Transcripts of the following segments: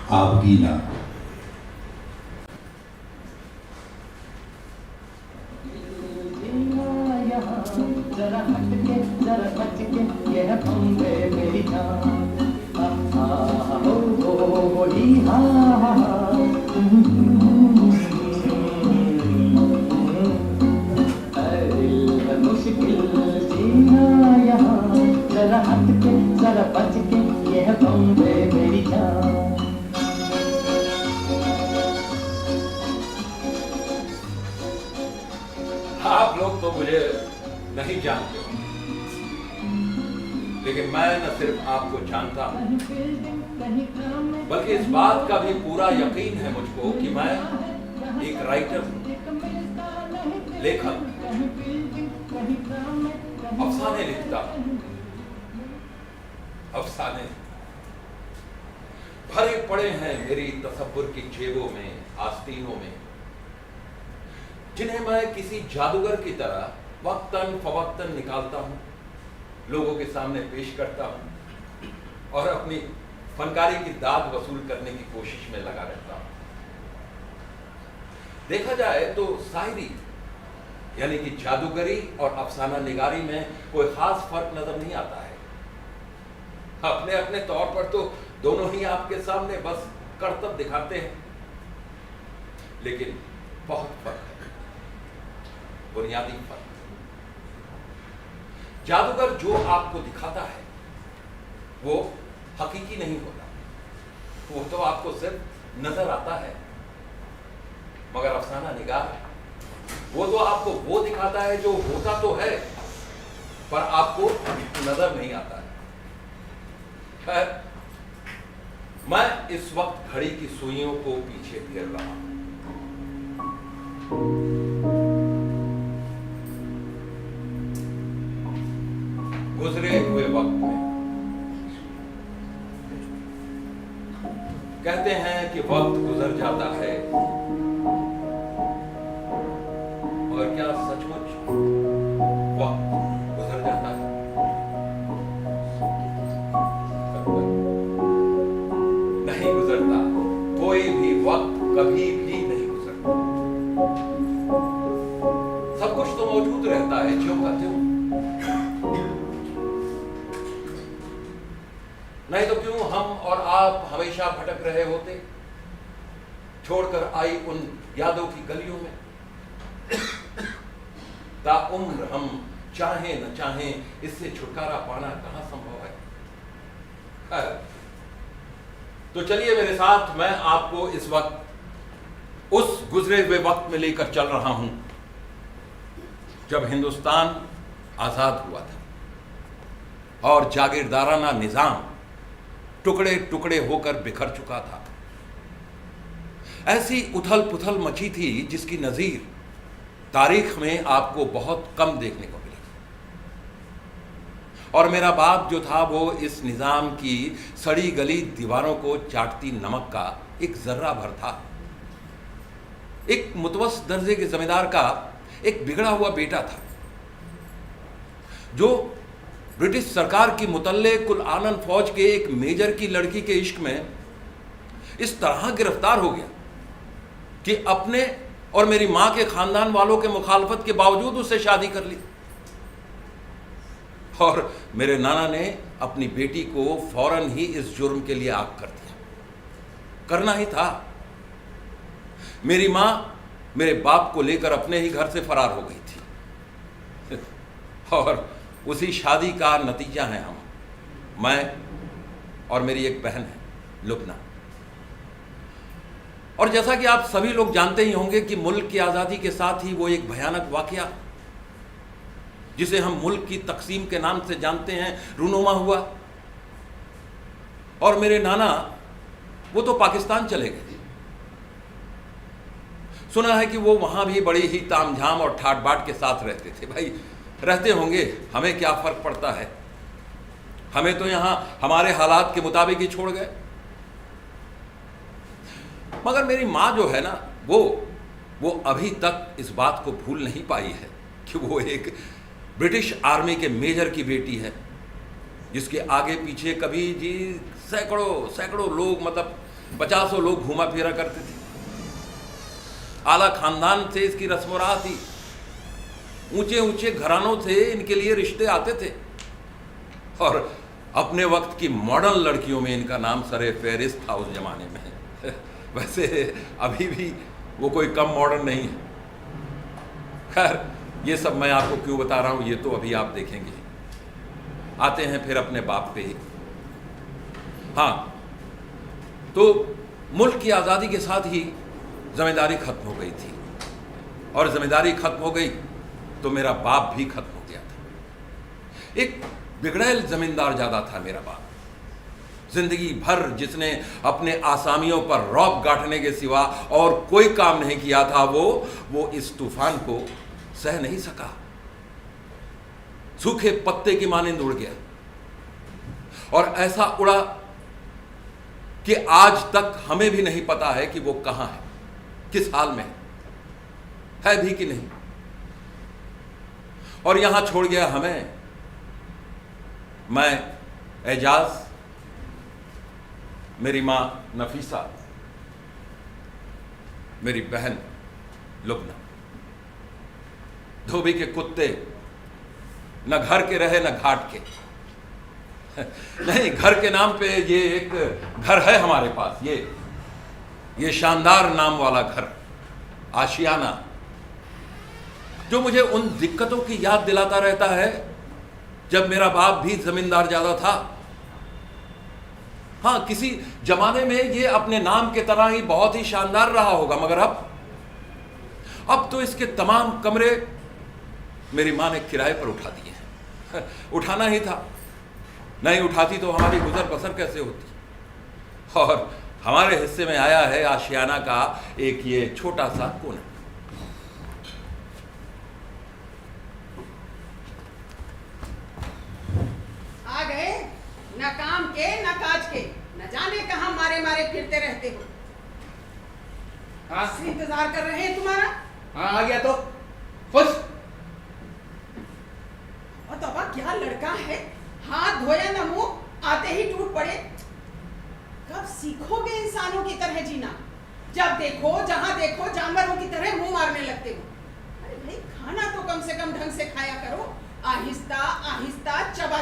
आपगीना। जरा हटके जरा बचके यह बम्बे मेरी जान, वही मुश्किल जीना यहाँ, जरा हटके जरा बचके यह बम्बे मेरी जान। आप लोग तो मुझे नहीं जानते हो, लेकिन मैं न सिर्फ आपको जानता हूं, बल्कि इस बात का भी पूरा यकीन है मुझको कि मैं एक राइटर हूं, लेखक, अफसाने लिखता हूं। अफसाने भरे पड़े हैं मेरी तसव्वुर की जेबों में, आस्तीनों में, जिन्हें मैं किसी जादूगर की तरह वक्तन फवक्तन निकालता हूं, लोगों के सामने पेश करता हूं और अपनी फनकारी की दाद वसूल करने की कोशिश में लगा रहता हूं। देखा जाए तो शायरी यानी कि जादूगरी और अफसाना निगारी में कोई खास फर्क नजर नहीं आता है। अपने अपने तौर पर तो दोनों ही आपके सामने बस करतब दिखाते हैं, लेकिन बहुत फर्क है, बुनियादी फर्क। जादूगर जो आपको दिखाता है वो हकीकी नहीं होता, वो तो आपको सिर्फ नजर आता है, मगर अफसाना निगार वो तो आपको वो दिखाता है जो होता तो है पर आपको नजर नहीं आता है। खैर, मैं इस वक्त घड़ी की सुइयों को पीछे फेर रहा हूं। गुजरे हुए वक्त में कहते हैं कि वक्त गुजर जाता है, और क्या सचमुच वक्त गुजर जाता है? नहीं गुजरता, कोई भी वक्त कभी भी नहीं गुजरता। सब कुछ तो मौजूद रहता है ज्यों का त्यों। नहीं तो क्यों हम और आप हमेशा भटक रहे होते, छोड़कर आई उन यादों की गलियों में। ताउम्र हम चाहें न चाहें इससे छुटकारा पाना कहां संभव है। तो चलिए मेरे साथ, मैं आपको इस वक्त उस गुजरे हुए वक्त में लेकर चल रहा हूं जब हिंदुस्तान आजाद हुआ था और जागीरदाराना निजाम टुकड़े टुकड़े होकर बिखर चुका था। ऐसी उथल पुथल मची थी जिसकी नजीर तारीख में आपको बहुत कम देखने को मिली। और मेरा बाप जो था वो इस निजाम की सड़ी गली दीवारों को चाटती नमक का एक जर्रा भर था। एक मुतवस्सित दर्जे के जमींदार का एक बिगड़ा हुआ बेटा था जो ब्रिटिश सरकार की मुतल्ले कुल आनंद फौज के एक मेजर की लड़की के इश्क में इस तरह गिरफ्तार हो गया कि अपने और मेरी मां के खानदान वालों के मुखालफत के बावजूद उससे शादी कर ली। और मेरे नाना ने अपनी बेटी को फौरन ही इस जुर्म के लिए आग कर दिया। करना ही था। मेरी मां मेरे बाप को लेकर अपने ही घर से फरार हो गई थी और उसी शादी का नतीजा है हम, मैं और मेरी एक बहन है लुबना। और जैसा कि आप सभी लोग जानते ही होंगे कि मुल्क की आज़ादी के साथ ही वो एक भयानक वाकया जिसे हम मुल्क की तकसीम के नाम से जानते हैं रूनुमा हुआ। और मेरे नाना वो तो पाकिस्तान चले गए। सुना है कि वो वहां भी बड़ी ही तामझाम और ठाट बाट के साथ रहते थे। भाई रहते होंगे, हमें क्या फर्क पड़ता है, हमें तो यहां हमारे हालात के मुताबिक ही छोड़ गए। मगर मेरी मां जो है ना, वो अभी तक इस बात को भूल नहीं पाई है कि वो एक ब्रिटिश आर्मी के मेजर की बेटी है जिसके आगे पीछे कभी जी सैकड़ों लोग मतलब 50 लोग घूमा फिरा करते थे। आला खानदान से इसकी रस्म राह थी, ऊंचे ऊंचे घरानों से इनके लिए रिश्ते आते थे, और अपने वक्त की मॉडर्न लड़कियों में इनका नाम सरे फहरिस्त था उस जमाने में। वैसे अभी भी वो कोई कम मॉडर्न नहीं है। खैर, ये सब मैं आपको क्यों बता रहा हूं, ये तो अभी आप देखेंगे। आते हैं फिर अपने बाप पे ही। हाँ, तो मुल्क की आज़ादी के साथ ही जमींदारी खत्म हो गई थी, और जमींदारी खत्म हो गई तो मेरा बाप भी खत्म हो गया था। एक बिगड़ैल जमींदार ज्यादा था मेरा बाप। जिंदगी भर जिसने अपने आसामियों पर रौब गांठने के सिवा और कोई काम नहीं किया था, वो इस तूफान को सह नहीं सका। सूखे पत्ते की मानिंद उड़ गया, और ऐसा उड़ा कि आज तक हमें भी नहीं पता है कि वो कहां है, किस हाल में है भी कि नहीं। और यहां छोड़ गया हमें, मैं एजाज, मेरी मां नफीसा, मेरी बहन लुबना। धोबी के कुत्ते न घर के रहे न घाट के। नहीं, घर के नाम पे ये एक घर है हमारे पास, ये शानदार नाम वाला घर, आशियाना, जो मुझे उन दिक्कतों की याद दिलाता रहता है जब मेरा बाप भी जमींदार ज्यादा था। हाँ, किसी जमाने में ये अपने नाम के तरह ही बहुत ही शानदार रहा होगा, मगर अब तो इसके तमाम कमरे मेरी मां ने किराए पर उठा दिए हैं। उठाना ही था, नहीं उठाती तो हमारी गुजर बसर कैसे होती। और हमारे हिस्से में आया है आशियाना का एक ये छोटा सा कोना। आ गए, न काम के न काज के, न जाने कहां मारे मारे फिरते रहते हो। हाँ इंतजार कर रहे हैं तुम्हारा। हाँ, आ गया तो खुश। और तबा क्या लड़का है, हाथ धोया न मुंह, आते ही टूट पड़े। कब सीखोगे इंसानों की तरह जीना? जब देखो जहां देखो जानवरों की तरह मुंह मारने लगते हो। अरे भाई, खाना तो कम से कम ढंग से खाया करो, आहिस्ता आहिस्ता, चबा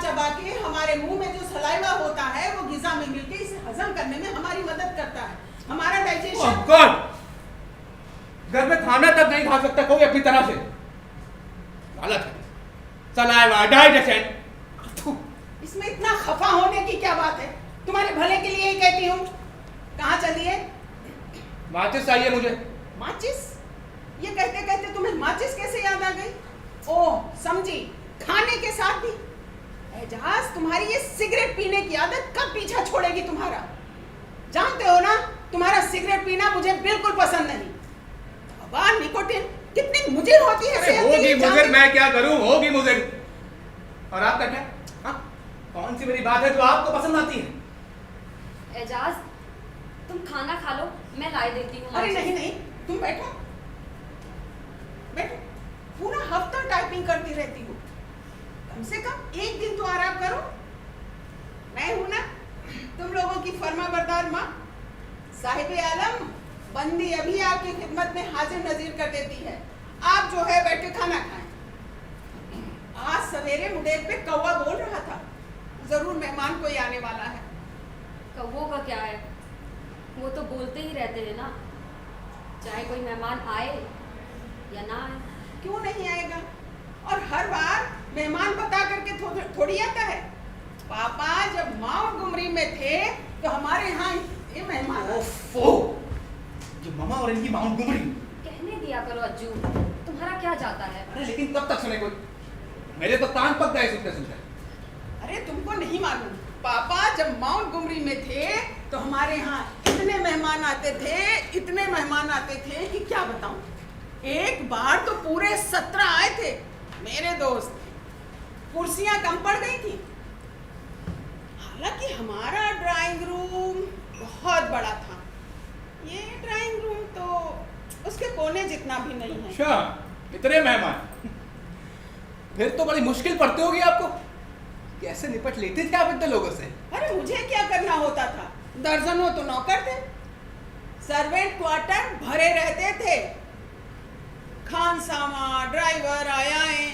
चबा के हमारे मुंह में जो सलाइवा होता है वो ग़िज़ा में मिलके इसे हजम करने में हमारी मदद करता है। हमारा डाइजेशन। घर में खाना तक नहीं खा सकता कोई अपनी तरह से। गलत है, सलाइवा, डाइजेशन। इसमें इतना खफा होने की क्या बात है? तुम्हारे भले के लिए ही कहती हूँ। कहाँ चलिए? माचिस चाहिए मुझे। माचिस? ये कहते कहते तुम्हें माचिस कैसे याद आ गई? ओह, समझी, खाने के साथ भी। एजाज, तुम्हारी ये सिगरेट पीने की आदत कब पीछा छोड़ेगी तुम्हारा? जानते हो ना, तुम्हारा सिगरेट पीना मुझे बिल्कुल पसंद नहीं। वाह, निकोटिन कितनी मुजिर होती है सेहत के लिए। होगी मुजिर, मैं क्या करूं, होगी मुजिर। और आपका क्या? हाँ, कौन सी मेरी बात है जो आपको पसंद आती है? एजाज, तुम खाना खा लो, मैं लाई देती हूँ। अरे नहीं, तुम बैठो। पूरा हफ्ता टाइपिंग करती रहती हो, कम से कम एक दिन तो आराम करो। मैं हूं ना तुम लोगों की फर्माबरदार माँ। साहिबे आलम, बंदी अभी आपकी खिदमत में हाजिर नजीर कर देती है। आप जो है बैठ के खाना खाएं। आज सवेरे मुडेर पे कौवा बोल रहा था, जरूर मेहमान कोई आने वाला है। कौवों का क्या है, वो तो बोलते ही रहते हैं ना, चाहे कोई मेहमान आए या ना आए। क्यों नहीं आएगा? और हर बार मेहमान बता करके थोड़ी आता है। पापा जब माउंट गुमरी में थे तो हमारे यहाँ ये मेहमान। ओफो, ये मामा और इनकी माउंट गुमरी। कहने दिया करो अज्जू, तुम्हारा क्या जाता है? अरे लेकिन कब तक सुने कोई? मेरे तो कान पक गए सुनते। अरे तुमको नहीं मालूम, पापा जब माउंट गुमरी में थे तो हमारे यहाँ इतने मेहमान आते थे कि क्या बताऊं। एक बार तो पूरे 17 आए थे मेरे दोस्त। कुर्सियां कम पड़ गई थी। हालांकि हमारा ड्राइंग रूम बहुत बड़ा था, ये ड्राइंग रूम तो उसके कोने जितना भी नहीं है। अच्छा, इतने मेहमान? फिर तो बड़ी मुश्किल पड़ती होगी आपको। कैसे निपट लेते थे आप इतने लोगों से? अरे मुझे क्या करना होता था, दर्जनों तो नौकर थे, सर्वेंट क्वार्टर भरे रहते थे, खानसामा ड्राइवर आए,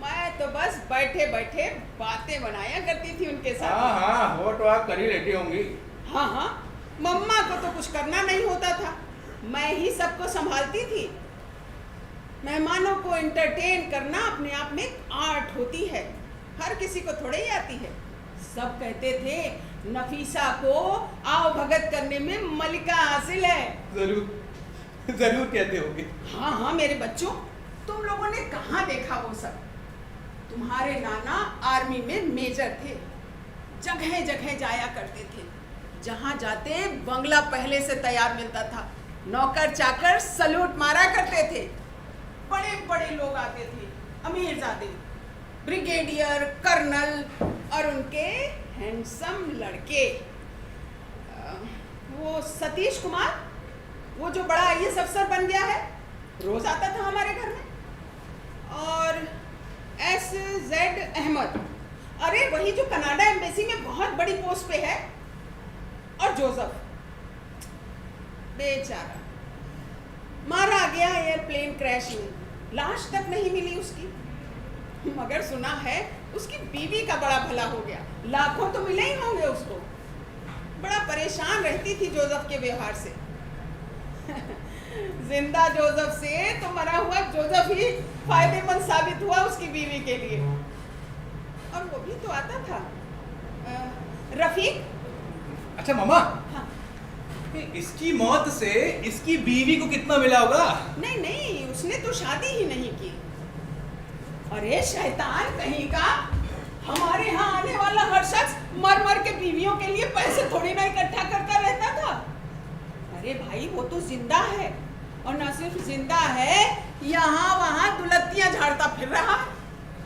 मैं तो बस बैठे बैठे बातें बनाया करती थी उनके साथ। हाँ हाँ, वो तो आप कर ही लेती होंगी। हाँ हाँ, मम्मा को तो कुछ करना नहीं होता था, मैं ही सबको संभालती थी। मेहमानों को एंटरटेन करना अपने आप में एक आर्ट होती है, हर किसी को थोड़े ही आती है। सब कहते थे नफीसा को आओ भगत करने में मलिका हासिल है। जरूर जरूर कहते होंगे। हाँ हाँ मेरे बच्चों, तुम लोगों ने कहाँ देखा वो सब। तुम्हारे नाना आर्मी में मेजर थे, जगह जगह जाया करते थे, जहाँ जाते बंगला पहले से तैयार मिलता था, नौकर चाकर सलूट मारा करते थे, बड़े बड़े लोग आते थे, अमीरजादे, ब्रिगेडियर, कर्नल और उनके हैंडसम लड़के। वो सतीश कुमार, वो जो बड़ा आईएएस अफसर बन गया है, रोज आता था हमारे घर में। और SZ अहमद, अरे वही जो कनाडा एम्बेसी में बहुत बड़ी पोस्ट पे है। और जोसेफ, बेचारा मारा गया एयरप्लेन क्रैश में, लाश तक नहीं मिली उसकी। मगर सुना है उसकी बीवी का बड़ा भला हो गया, लाखों तो मिले ही होंगे उसको। बड़ा परेशान रहती थी जोसेफ के व्यवहार से। जिंदा जोसेफ से तो मरा हुआ जोसेफ ही फायदेमंद साबित हुआ उसकी बीवी के लिए। और वो भी तो आता था रफीक। अच्छा मामा, हाँ। इसकी मौत से इसकी बीवी को कितना मिला होगा? नहीं नहीं, उसने तो शादी ही नहीं की। अरे शैतान कहीं का, हमारे यहाँ आने वाला हर शख्स मर मर के बीवियों के लिए पैसे थोड़ी ना इकट्ठा करता रहता था। अरे भाई वो तो जिंदा है, और न सिर्फ जिंदा है, यहाँ वहाँ दुलत्तियां झाड़ता फिर रहा।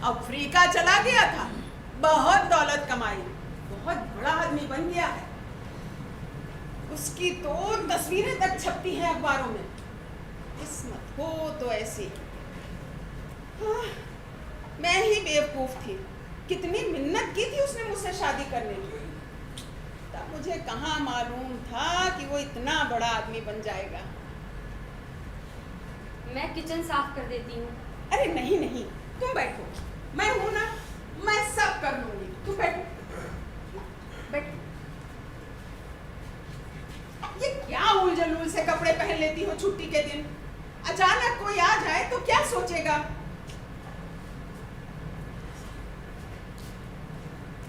अफ्रीका चला गया था, बहुत दौलत कमाई, बहुत बड़ा आदमी बन गया है। उसकी तो तस्वीरें तक छपती हैं अखबारों में। किस्मत हो तो ऐसी। हाँ, मैं ही बेवकूफ थी, कितनी मिन्नत की थी उसने मुझसे शादी करने की, तब मुझे कहाँ मालूम था कि वो इतना बड़ा आदमी बन जाएगा। मैं किचन साफ कर देती हूँ। अरे नहीं नहीं, तुम बैठो, मैं हूं ना, मैं सब कर लूंगी, तुम बैठो बैठो। ये क्या उलझुल से कपड़े पहन लेती हो छुट्टी के दिन? अचानक कोई आ जाए तो क्या सोचेगा?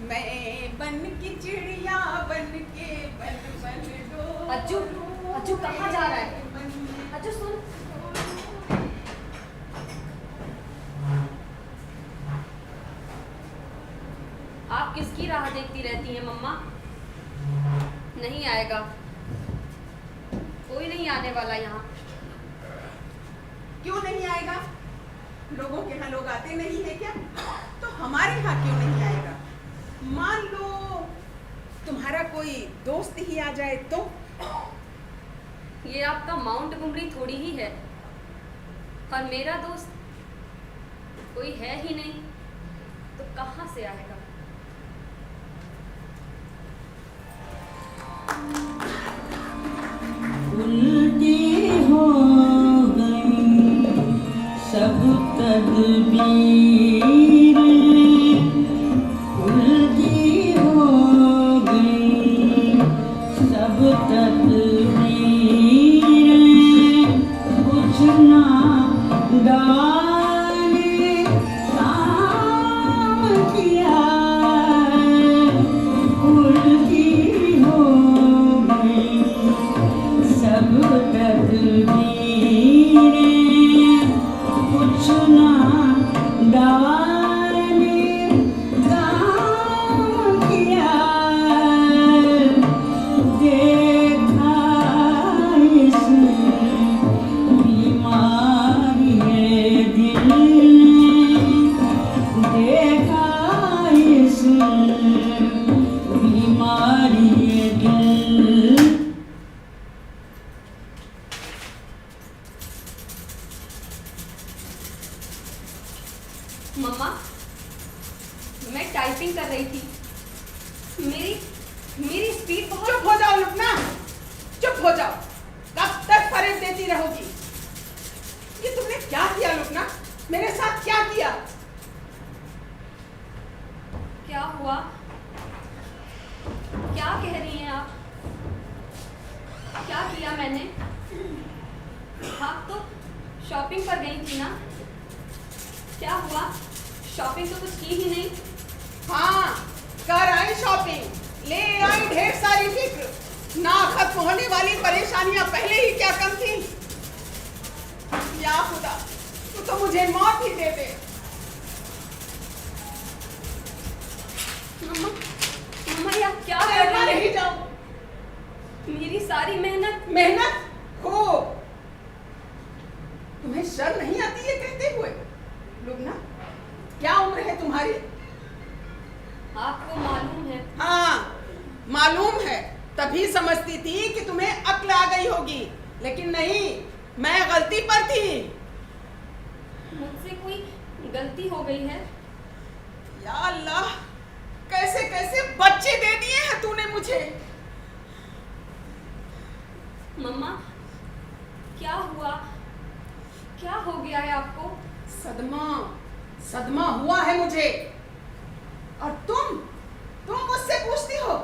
मैं बन की चिड़िया बन के बन बन डोलूं। अज्जू, अज्जू कहाँ जा रहा है? अज्जू सुन। आप किसकी राह देखती रहती हैं मम्मा? नहीं आएगा, कोई नहीं आने वाला यहाँ। क्यों नहीं आएगा? लोगों के यहाँ लोग आते नहीं है क्या? तो हमारे यहाँ क्यों नहीं आएगा? मान लो तुम्हारा कोई दोस्त ही आ जाए तो? ये आपका माउंट गुमरी थोड़ी ही है, और मेरा दोस्त कोई है ही नहीं, तो कहाँ से आएगा? उल्टी हो गई सब तदबीर, उल्टी हो गई सब तदबीर, कुछ ना डाले काम किया, उल्टी हो गई सब तदबीरें, कुछ ना डाले काम किया, देखा इसमें बीमारी है मैंने। आप तो शॉपिंग पर गई थी ना? क्या हुआ? शॉपिंग तो कुछ की ही नहीं। हाँ, कर आई शॉपिंग, ले आई ढेर सारी फिक्र। ना खत्म होने वाली परेशानियां पहले ही क्या कम थी। या खुदा, तू तो मुझे मौत ही दे दे। मम्मा, मम्मा ये आप क्या कर रही नहीं हैं? जाऊं। मेरी सारी मेहनत खूब। तुम्हें शर्म नहीं आती है कहते हुए? लुबना, क्या उम्र है तुम्हारी? आपको मालूम है। हाँ, मालूम है। तभी समझती थी कि तुम्हें अक्ल आ गई होगी, लेकिन नहीं, मैं गलती पर थी। मुझसे कोई गलती हो गई है? या अल्लाह, कैसे कैसे बच्चे दे दिए हैं तूने मुझे। मम्मा, क्या हुआ? क्या हो गया है आपको? सदमा हुआ है मुझे। और तुम मुझसे पूछती हो?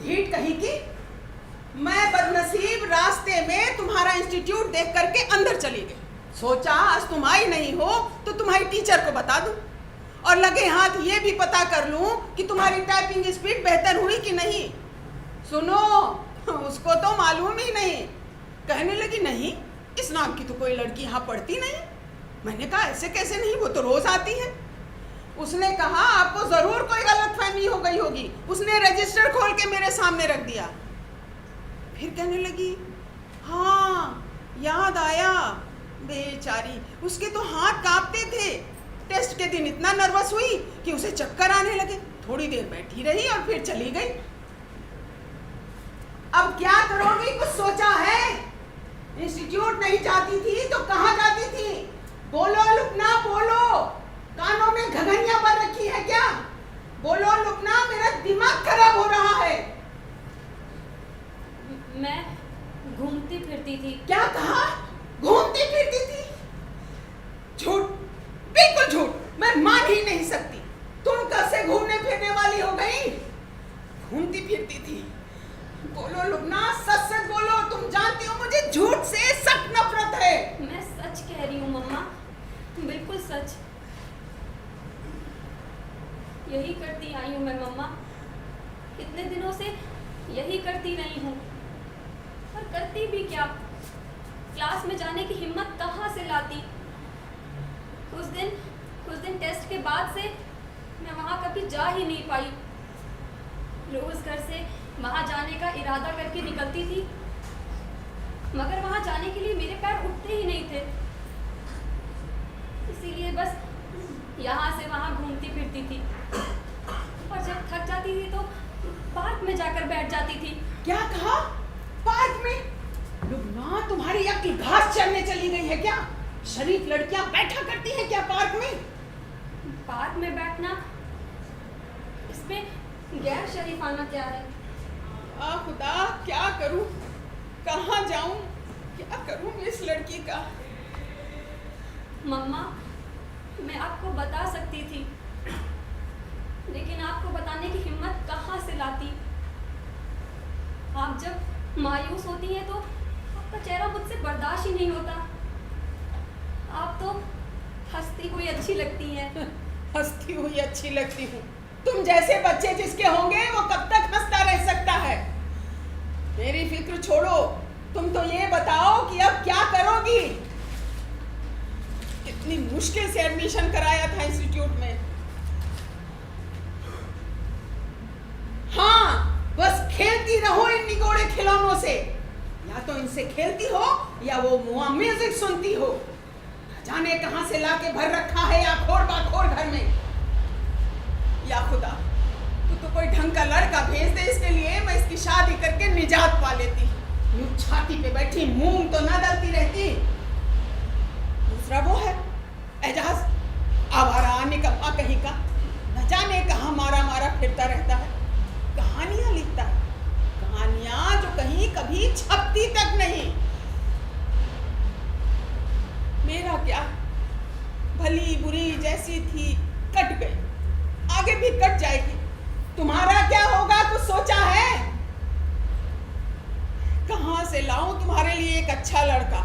ढीठ कहीं की। मैं बदनसीब रास्ते में तुम्हारा इंस्टीट्यूट देख करके अंदर चली गई। सोचा आज तुम आई नहीं हो तो तुम्हारी टीचर को बता दूं, और लगे हाथ ये भी पता कर लूं कि तुम्हारी टाइपिंग स्पीड बेहतर हुई कि नहीं। सुनो, उसको तो मालूम ही नहीं। कहने लगी नहीं, इस नाम की तो कोई लड़की यहाँ पढ़ती नहीं। मैंने कहा ऐसे कैसे नहीं, वो तो रोज आती है। उसने कहा आपको जरूर कोई गलतफहमी हो गई होगी। उसने रजिस्टर खोल के मेरे सामने रख दिया। फिर कहने लगी हाँ याद आया, बेचारी उसके तो हाथ कांपते थे। टेस्ट के दिन इतना नर्वस हुई कि उसे चक्कर आने लगे। थोड़ी देर बैठी रही और फिर चली गई। अब क्या करोगी, कुछ सोचा है? इंस्टीट्यूट नहीं जाती थी तो कहाँ जाती थी? बोलो लुपना, बोलो। कानों में घघनियां भर रखी है क्या? बोलो लुपना, मेरा दिमाग खराब हो रहा है। मैं घूमती फिरती थी। क्या कहा? घूमती फिरती थी? झूठ, बिल्कुल झूठ। मैं मान ही नहीं सकती। तुम कब से घूमने फिरने वाली हो गई? घूमती फिरती थी? बोलो लुबना, सच सच बोलो। तुम जानती हो मुझे झूठ से सख्त नफरत है। मैं सच कह रही हूँ मम्मा, बिल्कुल सच। यही करती आई हूँ मैं मम्मा, कितने दिनों से यही करती रही हूँ। और करती भी क्या, क्लास में जाने की हिम्मत कहाँ से लाती। कुछ दिन टेस्ट के बाद से मैं वहाँ कभी जा ही नहीं पाई। रोज घर से वहाँ जाने का इरादा करके निकलती थी, मगर वहाँ जाने के लिए मेरे पैर उठते ही नहीं थे। इसीलिए बस यहाँ से वहाँ घूमती फिरती थी, और जब थक जाती थी तो पार्क में जाकर बैठ जाती थी। क्या कहा? पार्क में? लुबना, तुम्हारी अक्ल घास चरने चली गई है क्या? शरीफ लड़कियां बैठा करती हैं क्या पार्क में? पार्क में बैठना, इसमें गैर शरीफाना क्या है? आ खुदा, क्या करूं, कहाँ जाऊं, क्या करूं इस लड़की का? मम्मा, मैं आपको बता सकती थी, लेकिन आपको बताने की हिम्मत कहाँ से लाती। आप जब मायूस होती हैं तो आपका चेहरा मुझसे बर्दाश्त ही नहीं होता। आप तो हंसती हुई अच्छी लगती हैं। हंसती हुई अच्छी लगती हूँ? तुम जैसे बच्चे जिसके होंगे वो कब तक हंसता रह सकता है? मेरी फिक्र छोड़ो, तुम तो ये बताओ कि अब क्या करोगी? इतनी मुश्किल से एडमिशन कराया था इंस्टीट्यूट में। हाँ, बस खेलती रहो इन निगोड़े खिलौनों से। या तो इनसे खेलती हो या वो म्यूजिक सुनती हो। जाने कहां से लाके भर रखा है या खोर बाखोर घर में। या खुदा, तू तो कोई ढंग का लड़का भेज दे इसके लिए, मैं इसकी शादी करके निजात पा लेती। यूं छाती पे बैठी मूंग तो ना डलती रहती। दूसरा वो है एजाज, आवारा निकम्मा कहीं का, न जाने कहाँ मारा मारा फिरता रहता है। कहानियां लिखता है, कहानियां जो कहीं कभी छपती तक नहीं। मेरा क्या, भली बुरी जैसी थी कट गई, आगे भी कट जाएगी। तुम्हारा क्या होगा, कुछ सोचा है? कहां से लाऊं तुम्हारे लिए एक अच्छा लड़का?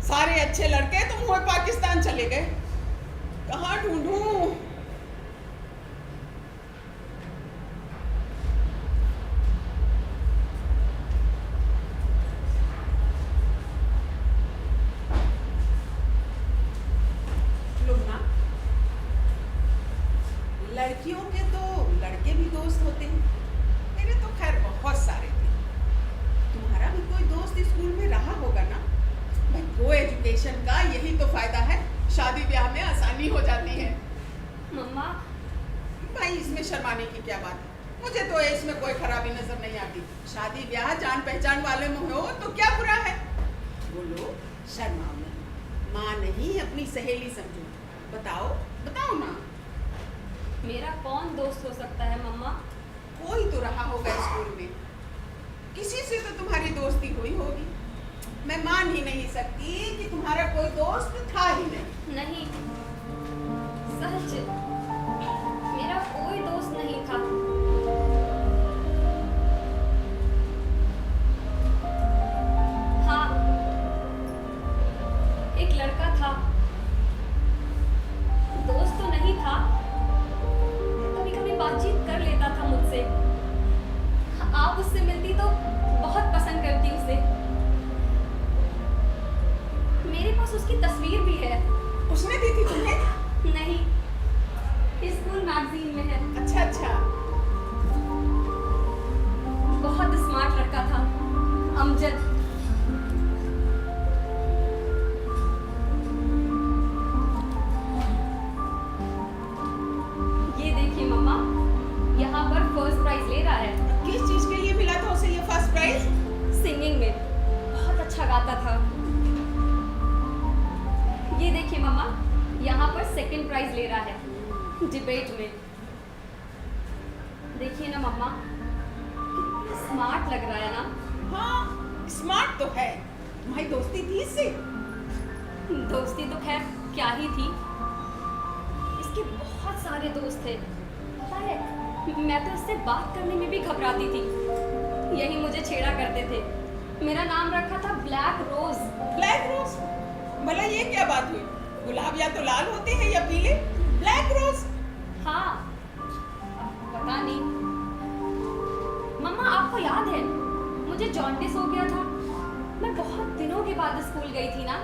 सारे अच्छे लड़के तो मुंह पाकिस्तान चले गए, कहाँ ढूंढूं? लुमना, लड़कियों के तो लड़के भी दोस्त होते हैं। मेरे तो खैर बहुत सारे थे। तुम्हारा भी कोई दोस्त स्कूल में रहा होगा ना? भाई को एजुकेशन का यही तो फायदा है, शादी ब्याह में आसानी हो जाती है। मम्मा, भाई इसमें शर्माने की क्या बात है? मुझे तो इसमें कोई खराबी नजर नहीं आती। शादी ब्याह जान पहचान वाले में हो तो क्या बुरा है? बोलो, शर्माओ नहीं। माँ नहीं, अपनी सहेली समझो। बताओ बताओ ना। मेरा कौन दोस्त हो सकता है मम्मा? कोई तो रहा होगा स्कूल में, किसी से तो तुम्हारी दोस्ती हुई होगी। मैं मान ही नहीं सकती कि तुम्हारा कोई दोस्त था ही नहीं। नहीं, सच मेरा कोई दोस्त नहीं था। हाँ, एक लड़का था, दोस्त तो नहीं था, कभी कभी बातचीत कर लेता था मुझसे। आप उससे मिलती तो बहुत पसंद करती उसे। मेरे पास उसकी तस्वीर भी है। उसने दी थी तुम्हें? नहीं, स्कूल मैगजीन में है। अच्छा अच्छा। बहुत स्मार्ट लड़का था, अमजद। ये देखिए मम्मा, यहाँ पर फर्स्ट प्राइज ले रहा है। किस चीज के लिए मिला था उसे ये फर्स्ट प्राइज? सिंगिंग में बहुत अच्छा गाता था। ये देखिए मम्मा, यहाँ पर सेकंड प्राइज ले रहा है डिबेट में। देखिए ना मम्मा, कितना स्मार्ट लग रहा है ना? हाँ, स्मार्ट तो है। तुम्हारी दोस्ती थी इससे? दोस्ती तो खैर क्या ही थी, इसके बहुत सारे दोस्त थे। पता है, मैं तो इससे बात करने में भी घबराती थी। यही मुझे छेड़ा करते थे। मेरा नाम रखा था ब्लैक रोज। ब्लैक रोज? भला ये क्या बात हुई? गुलाब या तो लाल होते हैं या पीले। Black rose? हाँ, पता नहीं। मम्मा, आपको याद है मुझे जॉन्डिस हो गया था? मैं बहुत दिनों के बाद स्कूल गई थी ना,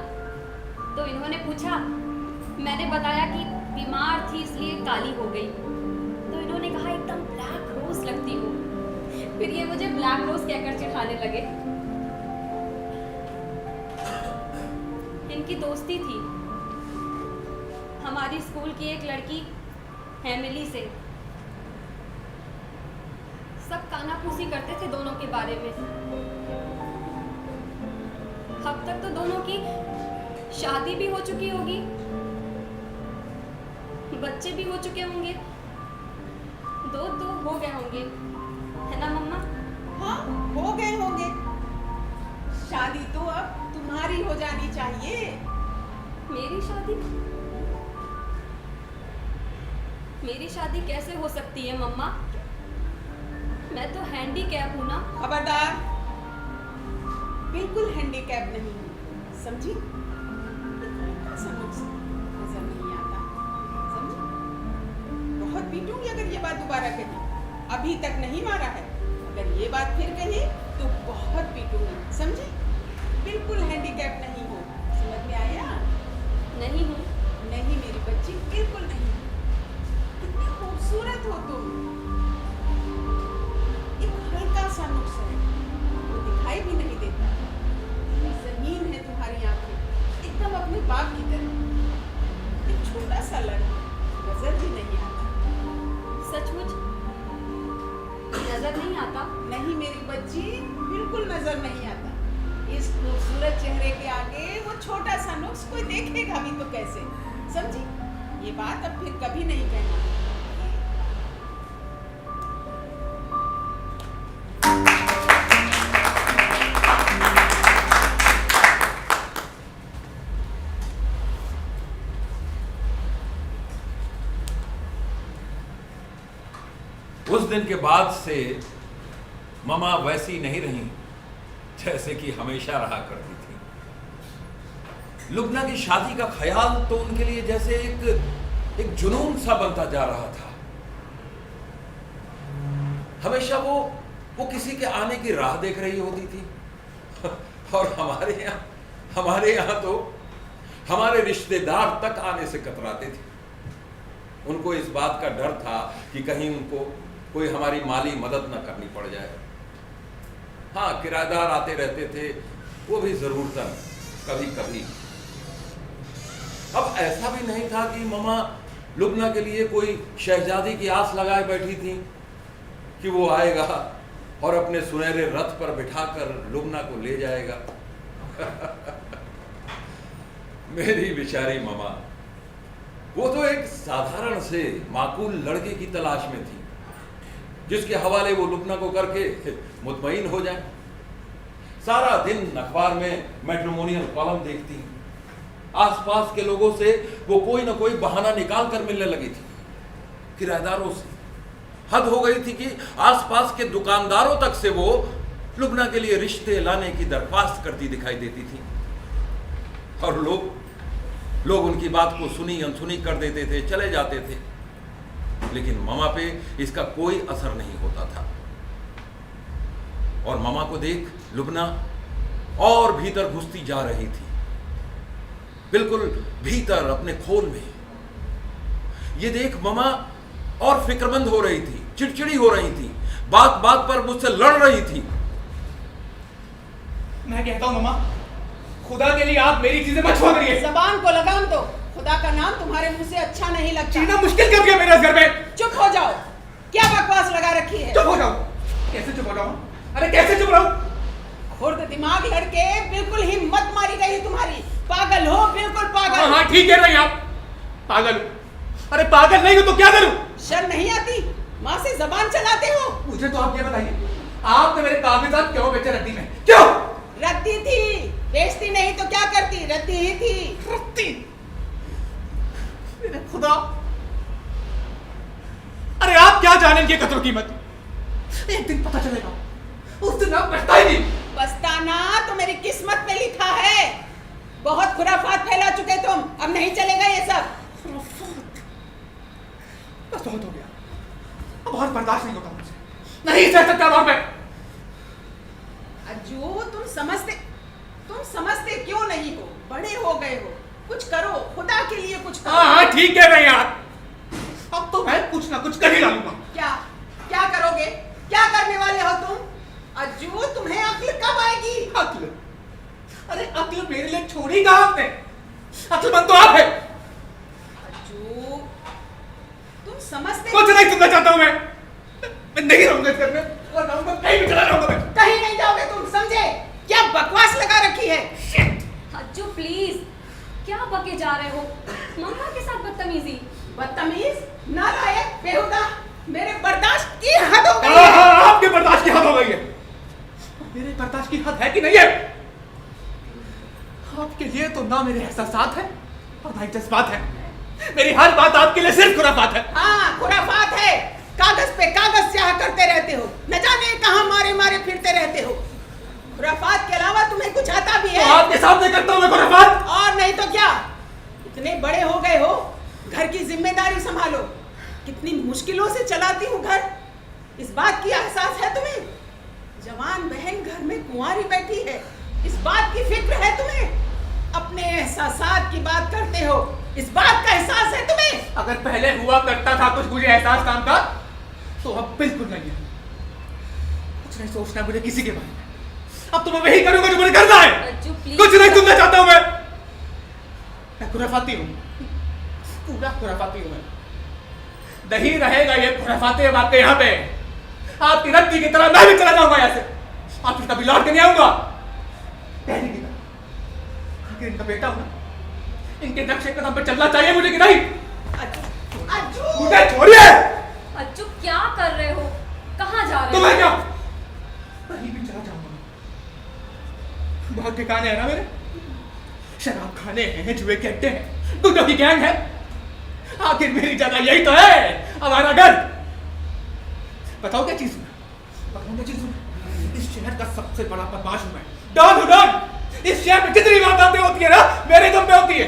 तो इन्होंने पूछा। मैंने बताया कि बीमार थी इसलिए काली हो गई। तो इन्होंने कहा एकदम ब्लैक रोज लगती हो। फिर ये मुझे ब्लैक रोज कहकर चिढ़ाने लगे। इनकी दोस्ती थी हमारी स्कूल की एक लड़की एमिली से। सब कानाफूसी करते थे दोनों के बारे में। अब तक तो दोनों की शादी भी हो चुकी होगी, बच्चे भी हो चुके होंगे, दो हो गए होंगे, है ना मम्मा? हाँ, हो गए होंगे। शादी तो अब तुम्हारी हो जानी चाहिए। मेरी शादी? मेरी शादी कैसे हो सकती है मम्मा? मैं तो हैंडीकैप हूँ ना। खबरदार, बिल्कुल हैंडीकैप नहीं हूँ, समझी? नजर नहीं आता, समझी? बहुत पीटूंगी अगर ये बात दोबारा कही। अभी तक नहीं मारा है, अगर ये बात फिर कही तो बहुत पीटूंगी, समझी? बिल्कुल हैंडीकैप नहीं हो, समझ में आया? नहीं हूँ। नहीं मेरी बच्ची, बिल्कुल नहीं। कितनी खूबसूरत हो तुम। एक हल्का सा नुक्स है, वो दिखाई भी नहीं देता। जमीन है तुम्हारी आंखें, एकदम अपने बाप की तरह। एक छोटा सा लड़का, नजर भी नहीं आता। सचमुच नजर नहीं आता? नहीं मेरी बच्ची, बिल्कुल नजर नहीं आता। इस खूबसूरत चेहरे के आगे वो छोटा सा नुक्स कोई देखेगा भी तो कैसे, समझी? ये बात अब फिर कभी नहीं कहना। उस दिन के बाद से ममा वैसी नहीं रही जैसे कि हमेशा रहा करती थी। लुबना की शादी का ख्याल तो उनके लिए जैसे एक जुनून सा बनता जा रहा था। हमेशा वो किसी के आने की राह देख रही होती थी। और हमारे यहाँ तो हमारे रिश्तेदार तक आने से कतराते थे। उनको इस बात का डर था कि कहीं उनको कोई हमारी माली मदद न करनी पड़ जाए। हाँ, किराएदार आते रहते थे, वो भी जरूरतन कभी कभी। अब ऐसा भी नहीं था कि ममा लुबना के लिए कोई शहजादी की आस लगाए बैठी थी कि वो आएगा और अपने सुनहरे रथ पर बिठाकर लुबना को ले जाएगा। मेरी बेचारी ममा, वो तो एक साधारण से माकूल लड़के की तलाश में थी जिसके हवाले वो लुबना को करके मुतमईन हो जाए। सारा दिन अखबार में मैट्रिमोनियल कॉलम देखती, आसपास के लोगों से वो कोई ना कोई बहाना निकाल कर मिलने लगी थी। किराएदारों से हद हो गई थी कि आसपास के दुकानदारों तक से वो लुबना के लिए रिश्ते लाने की दरख्वास्त करती दिखाई देती थी। और लोग उनकी बात को सुनी अनसुनी कर देते थे, चले जाते थे। लेकिन मामा पे इसका कोई असर नहीं होता था। और मामा को देख लुबना और भीतर घुसती जा रही थी, बिल्कुल भीतर अपने खोल में। ये देख मामा और फिक्रमंद हो रही थी, चिड़चिड़ी हो रही थी, बात बात पर मुझसे लड़ रही थी। मैं कहता हूं मामा, खुदा के लिए आप मेरी चीजें मत छुआ करिए। जबान को लगाम दो, खुदा का नाम तुम्हारे मुंह से अच्छा नहीं लगता। जीना मुश्किल कर दिया मेरे इस घर में। चुप हो जाओ, क्या बकवास लगा रखी है? चुप हो जाओ। कैसे चुप हो जाऊं? अरे कैसे चुप रहूं? खुर्द दिमाग लड़के, बिल्कुल हिम्मत मारी गई तुम्हारी। पागल हो, बिल्कुल पागल। हाँ ठीक है नहीं आप पागल हो। अरे पागल नहीं हो तो क्या करूं? शर्म नहीं आती? माँ से जबान चलाते हो। मुझे तो आप ये बताइए, आपने मेरे कागजात क्यों बेचे रद्दी में? क्यों? रद्दी थी, बेचती नहीं तो क्या करती? रद्दी ही थी। रद्दी? मेरे खुदा, अरे आप क्या जानेंगे कदर कीमत? एक दिन पता चलेगा, उस दिन आप पछताएंगी। पछताना तो मेरी किस्मत में लिखा है। बहुत खुराफात फैला चुके तुम, अब नहीं चलेगा ये सब। खुराफात? बस बहुत हो गया, अब और बर्दाश्त नहीं होता मुझसे, नहीं सह सकता और मैं। अज्जू, तुम समझते क्यों नहीं हो? बड़े हो गए हो, कुछ करो, खुदा के लिए कुछ करो। हाँ ठीक है नहीं आप, अब तो मैं कुछ ना कुछ कर ही डालूंगा। क्या करोगे? क्या करने वाले हो तुम? अज्जू, तुम्हें अक्ल कब आएगी? अक्ल? अरे अक्ल मेरे लिए छोड़ी कहाँ आपने? अक्लमंद तो आप है। अज्जू, तुम समझते कुछ नहीं सुनना चाहता हूँ मैं नहीं रहूंगा इस घर में, और रहूंगा कहीं भी चला जाऊंगा मैं। कहीं नहीं जाओगे तुम, समझे? क्या बकवास लगा रखी है? अज्जू प्लीज, क्या बके जा रहे हो? मम्मा के साथ बदतमीजी। बदतमीज, नालायक, बेहुदा, मेरे बर्दाश्त की हद हो गई है। आपके बर्दाश्त की हद हो गई है। मेरे बर्दाश्त की हद है कि नहीं है? आपके लिए तो ना मेरे एहसासात है और ना ही जज्बात है। मेरी हर बात आपके लिए सिर्फ खुराफात है। हाँ, खुराफात है। कागज पे कागज स्याह करते रहते हो, न जाने कहां मारे मारे फिरते रहते हो। खुराफात के अलावा तुम्हें कुछ आता भी है? तो आपके सामने करता हूं मैं खुराफात। और नहीं तो क्या? इतने बड़े हो गए हो, घर की जिम्मेदारी संभालो। कितनी मुश्किलों से चलाती हूँ घर, इस बात की एहसास है तुम्हें? जवान बहन घर में कुंवारी बैठी है, इस बात की फिक्र है तुम्हें? अपने एहसासात की बात करते हो, इस बात का एहसास है तुम्हें? अगर पहले हुआ करता था कुछ मुझे एहसास काम का, तो अब बिल्कुल नहीं है। कुछ नहीं सोचना मुझे किसी के बारे में। अब तो मैं वही करूंगा जो मुझे करना है। अज्जू प्लीज। कुछ नहीं सुनना चाहता हूं मैं खुराफाती हूं, पूरा खुराफाती हूं मैं। नहीं रहेगा ये खुराफाती अब आपके यहाँ पे। आपकी रद्दी की तरह मैं भी चला जाऊंगा यहाँ से। आप कभी लौट के नहीं आऊंगा। कहने की तरह आखिर इनका बेटा हूं ना, इनके नक्शे कदम पे चलना चाहिए मुझे कि नहीं? अज्जू, मुझे छोड़िए। अज्जू क्या कर रहे हो? कहाँ जा रहे तो हो? मैं क्या कहीं भी चला जाऊंगा। बहुत ठिकाने हैं ना मेरे, शराब खाने हैं, जुए के अड्डे हैं, गुंडों की गैंग है। आखिर मेरी जगह यही तो है, हमारा घर। बताओ क्या चीज हूं? बताओ क्या चीज हूं? इस शहर का सबसे बड़ा बदमाश हूं मैं। डॉन हूं, डॉन। इस शहर में जितनी वारदातें होती है ना, मेरे दम पे होती है।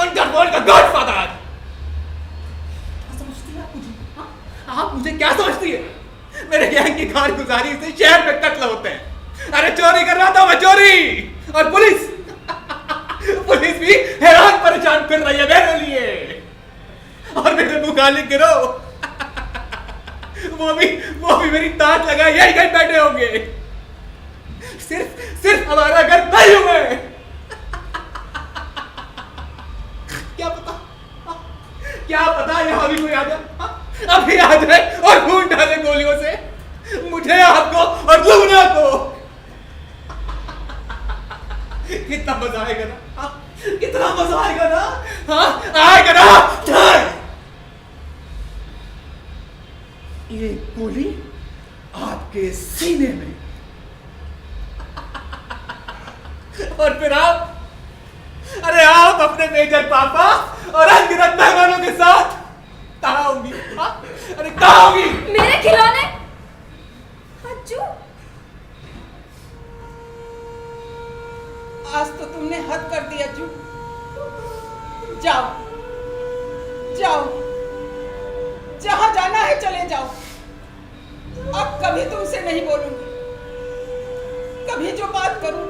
अंडरवर्ल्ड का गॉडफादर। क्या समझती है आप मुझे? हाँ? आप मुझे क्या समझती है? मेरे गैंग की कारगुजारी से शहर में कत्ल होते हैं। अरे चोरी कर रहा था मैं, चोरी। और पुलिस पुलिस भी हैरान परेशान कर रही है मेरे लिए। और मेरे मुखालिफ गिरोह वो भी मेरी ताक लगा यही कहीं बैठे होंगे। सिर्फ हमारा घर नहीं हुए। क्या पता यहाँ भी कोई आ जाए, अभी आ जाए और खून डाले गोलियों से मुझे, आपको और लूना को। कितना मजा आएगा ना, कितना मजा आएगा ना। हाँ आएगा ना। ये गोली आपके सीने में, और फिर आप, अरे आप अपने मेजर पापा और अनगिनत मेहमानों के साथ कहाँ होंगी? अरे कहाँ होंगी? मेरे खिलौने अज्जू, आज तो तुमने हद कर दी अज्जू। जाओ जाओ, जहां जाना है चले जाओ। अब कभी तुमसे नहीं बोलूंगी। कभी जो बात करूं,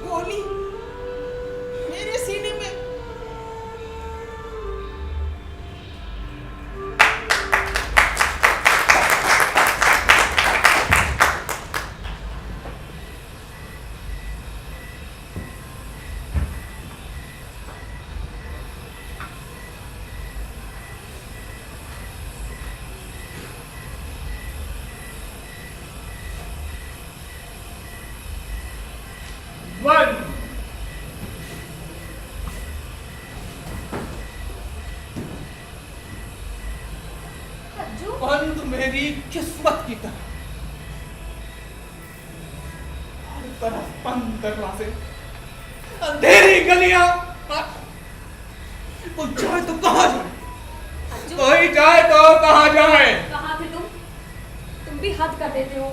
गोली मेरे सीने में। वन। अज्जू, बंद मेरी किस्मत की तरह, हर तरफ बंद दरवाजे, अंधेरी गलियां। वो जाए तो कहाँ जाए? अज्जू, कोई जाए तो कहाँ जाए? कहाँ थे तुम? तुम भी हद कर देते हो।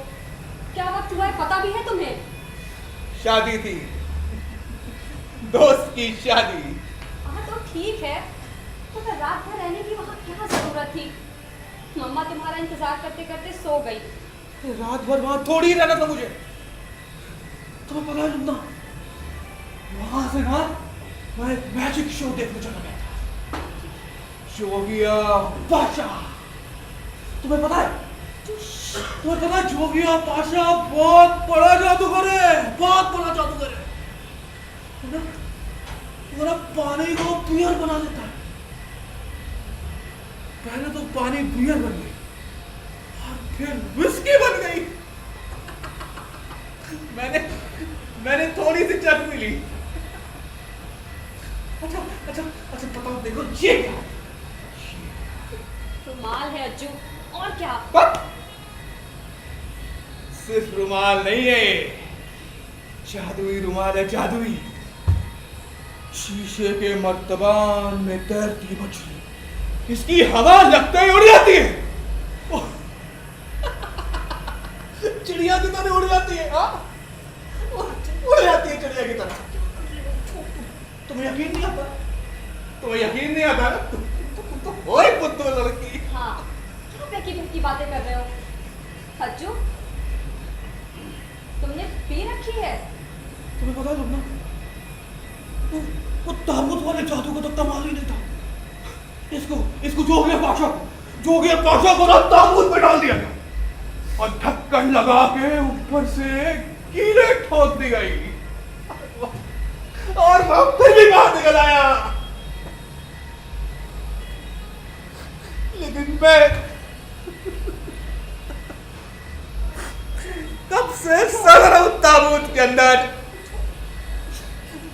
क्या वक्त हुआ है पता भी है तुम्हें? शादी थी, दोस्त की शादी। हाँ तो ठीक है, तो फिर रात भर रहने की वहाँ क्या जरूरत थी? मम्मा तुम्हारा इंतजार करते करते सो गई। रात भर वहां थोड़ी रहना था मुझे। तुम्हें पता है ना, वहां से ना मैं एक मैजिक शो देखने चला गया था, जोगिया पाशा। तुम्हें पता है, जोगिया पाशा बहुत बड़ा जादूगर है, बहुत बड़ा जादूगर है। वो ना पानी को बियर बना देता है। पहले तो पानी बियर बन गई और फिर विस्की बन गई। मैंने थोड़ी सी चख भी ली। अच्छा बताओ, देखो ये क्या है? रुमाल है अज्जू, और क्या? सिर्फ रुमाल नहीं है, जादुई रुमाल है, जादुई। शीशे के मर्तबान में तैरती मछली, इसकी हवा लगते ही उड़ जाती है। चिड़िया की तरह उड़ जाती है। उड़ जाती है चिड़िया की तरह। तुम्हें यकीन नहीं आता? तुम्हें यकीन नहीं आता? तुम तो ओए पुत्तू लड़की। हाँ, क्या बेकी बातें कर रहे हो? अज्जू, तुमने पी रखी है? तुम्हें पता है ना, वो ताबूत वाले जादू का तो कमाल ही नहीं था। इसको जोगिया पाशा को ना ताबूत में डाल दिया गया और ढक्कन लगा के ऊपर से कीले ठोक दी गई और वह फिर भी बाहर निकल आया। लेकिन मैं कब से सड़ रहा हूं ताबूत के अंदर,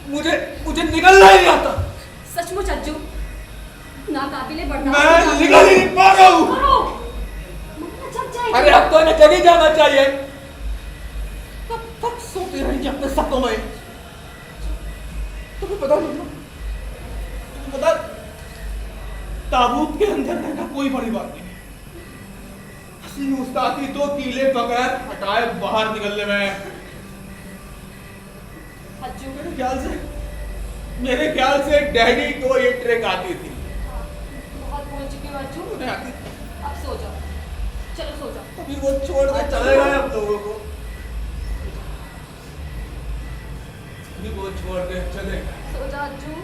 मुझे निकलना ही नहीं आता। सचमुच अज्जू, नाकाबिले बर्दाश्त। मैं निकल ही नहीं पा रहा हूं। मम्मा जग जाएगी। अरे अब तो इन्हें चली जाना चाहिए। कब तक सोती रहेंगी अपने सपनों में? तुम्हें पता नहीं ना? तुम्हें पता, ताबूत के अंदर रहना कोई बड़ी बात नहीं है। उस्तादी तो कीले बगैर हटाए बाहर निकलने में। हज्जू, मेरे ख्याल से डैडी को ये ट्रिक आती थी। बहुत बोल चुकी हूँ हज्जू, उन्हें आती थी। अब सो जाओ, चलो सो जाओ। अभी वो छोड़ के चले गए हम लोगों को, अभी वो छोड़ के चले गए। सो जाओ हज्जू।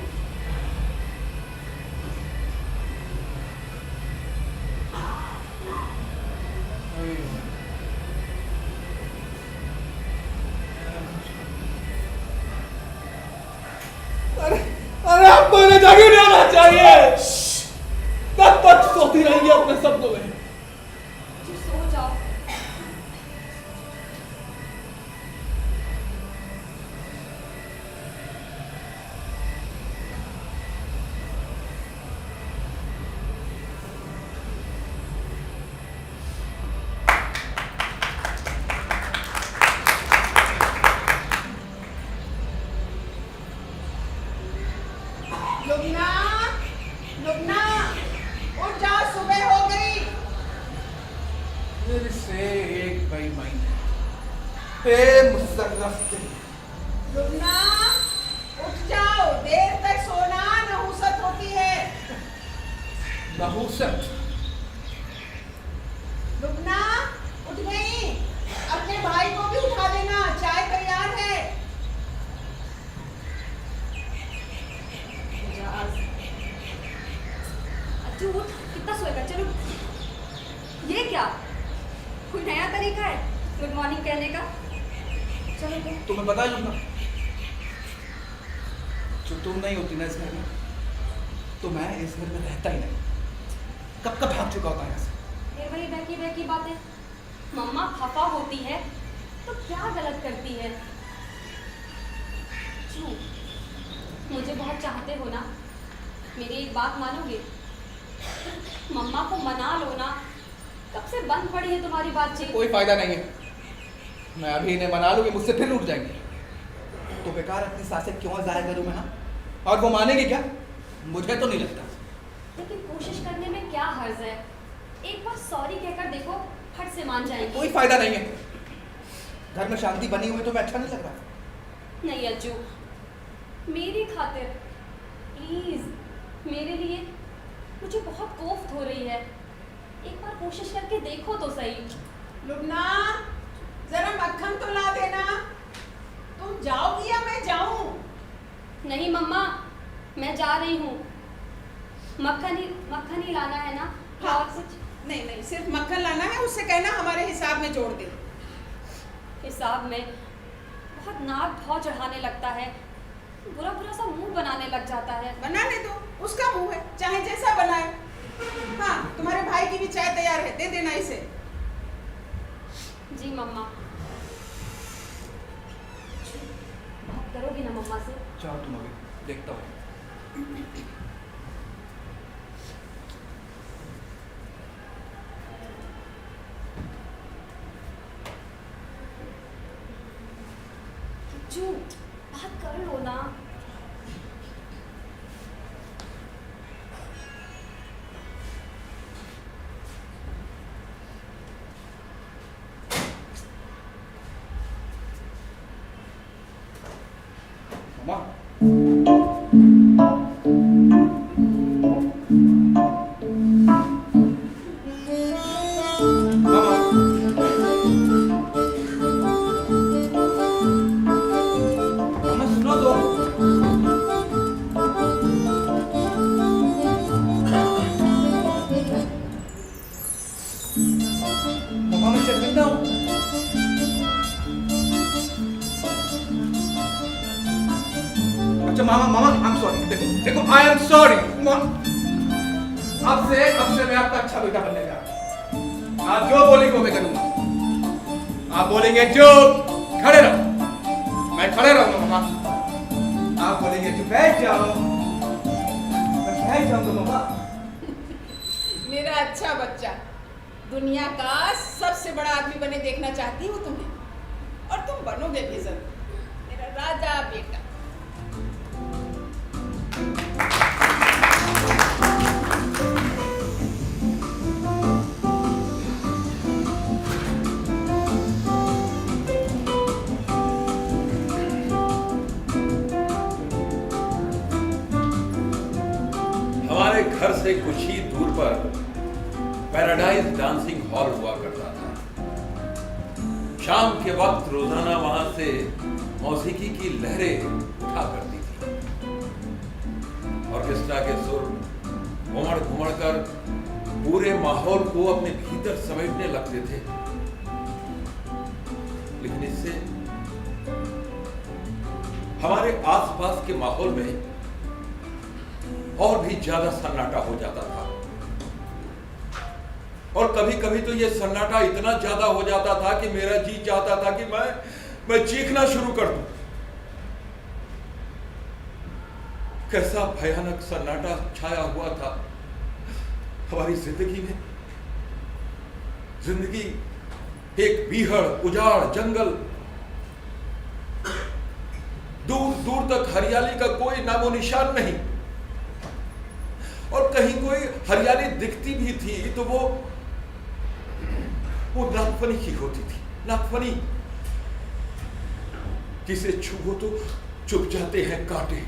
अरे आपको इन्हें जागे नहीं आना चाहिए। कब तक सोती रहेंगी अपने सपनों में? हज्जू सो जाओ। लुबना, लुबना, उठ जाओ, सुबह हो गई। फिर से एक बेईमानी, मुशर्रफ। लुबना, उठ जाओ, देर तक सोना नहुसत होती है। नहुसत? लुबना, उठ गई? अपने भाई को भी उठा देना, चाय तैयार है। हज्जू उठ, कितना सोएगा? चलो। ये क्या कोई नया तरीका है गुड मॉर्निंग कहने का? चलो तो। तुम्हें पता है लुबना, जो तुम नहीं होती ना इस घर में, तो मैं इस घर में रहता ही नहीं। कब कब भाग चुका होता है यहाँ से। फिर वही बहकी बहकी बातें। मम्मा खफा होती है तो क्या गलत करती है? क्यों? मुझे बहुत चाहते हो ना? मेरी एक बात मानोगे? मम्मा को मना लो ना, कब से बंद पड़ी है तुम्हारी बातचीत। कोई फायदा नहीं है, मैं अभी इन्हें मना लूंगी, मुझसे फिर उठ जाएंगे। तो बेकार अपनी सांसें क्यों जाया करूं मैं? हाँ, और वो मानेंगे क्या? मुझे तो नहीं लगता। लेकिन कोशिश करने में क्या हर्ज है? एक बार सॉरी कहकर देखो, फट से मान जाएंगे। कोई फायदा नहीं है। घर में शांति बनी हुई तो मैं अच्छा नहीं लग रहा। नहीं अज्जू, मेरी खातिर प्लीज, मेरे लिए मुझे बहुत कोफ्त हो रही है। एक बार कोशिश करके देखो तो सही। लुबना, जरा मक्खन तो ला देना। तुम जाओगी या मैं जाऊं? नहीं मम्मा, मैं जा रही हूँ। मक्खन ही लाना है ना? हाँ। और कुछ? नहीं नहीं, सिर्फ मक्खन लाना है। उससे कहना हमारे हिसाब में जोड़ दे। हिसाब में बहुत नाक भाव चढ़ाने लगता है, बुरा बुरा सा मुंह बनाने लग जाता है। बनाने दो, उसका मुंह है, चाहे जैसा बनाए। हाँ, तुम्हारे भाई की भी चाय तैयार है, दे देना इसे। जी मम्मा। बात करोगी ना मम्मा से? जाओ तुम, अभी देखता हूँ। अज्जू, बात कर लो ना। मामा, मामा सुनो तो। मामा मैं शर्मिंदा हूँ। अच्छा मामा, आई एम सॉरी। देखो आई एम सॉरी। अब से मैं आपका अच्छा बेटा बनने जा रहा हूँ। आप जो बोलेंगे वो मैं करूंगा। आप बोलेंगे चुप, खड़े रहो, मैं खड़े रहूंगा मामा। आप बोलेंगे चुप बैठ जाओ, मैं बैठ जाऊंगा मामा। मेरा अच्छा बच्चा, दुनिया का सबसे बड़ा आदमी बने देखना चाहती हूँ तुम्हें, और तुम बनोगे भी जरूर, मेरा राजा बेटा। से कुछ ही दूर पर पैराडाइज डांसिंग हॉल हुआ करता था। शाम के वक्त रोजाना वहां से मौसीकी की लहरें उठा करती थी। ऑर्केस्ट्रा के सुर घुमड़ घुमड़ कर पूरे माहौल को अपने भीतर समेटने लगते थे। लेकिन इससे हमारे आसपास के माहौल में और भी ज्यादा सन्नाटा हो जाता था। और कभी कभी तो यह सन्नाटा इतना ज्यादा हो जाता था कि मेरा जी चाहता था कि मैं चीखना शुरू कर दूं। कैसा भयानक सन्नाटा छाया हुआ था हमारी जिंदगी में। जिंदगी एक बीहड़ उजाड़ जंगल, दूर दूर तक हरियाली का कोई नामो निशान नहीं। और कहीं कोई हरियाली दिखती भी थी तो वो नागफनी की होती थी। नागफनी जिसे छुओ तो चुभ जाते हैं कांटे।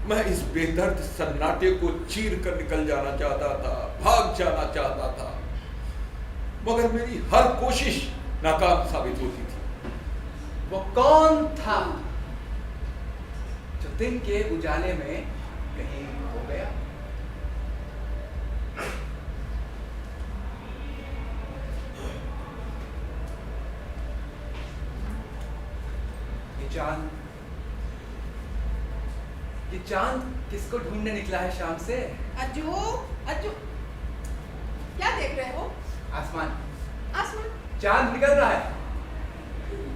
मैं इस बेदर्द सन्नाटे को चीर कर निकल जाना चाहता था, भाग जाना चाहता था, मगर मेरी हर कोशिश नाकाम साबित होती थी। वो कौन था जो दिन के उजाले में कहीं खो गया? ये चांद किसको ढूंढने निकला है शाम से? अज्जू, अज्जू, क्या देख रहे हो? आसमान। आसमान? चांद निकल रहा है।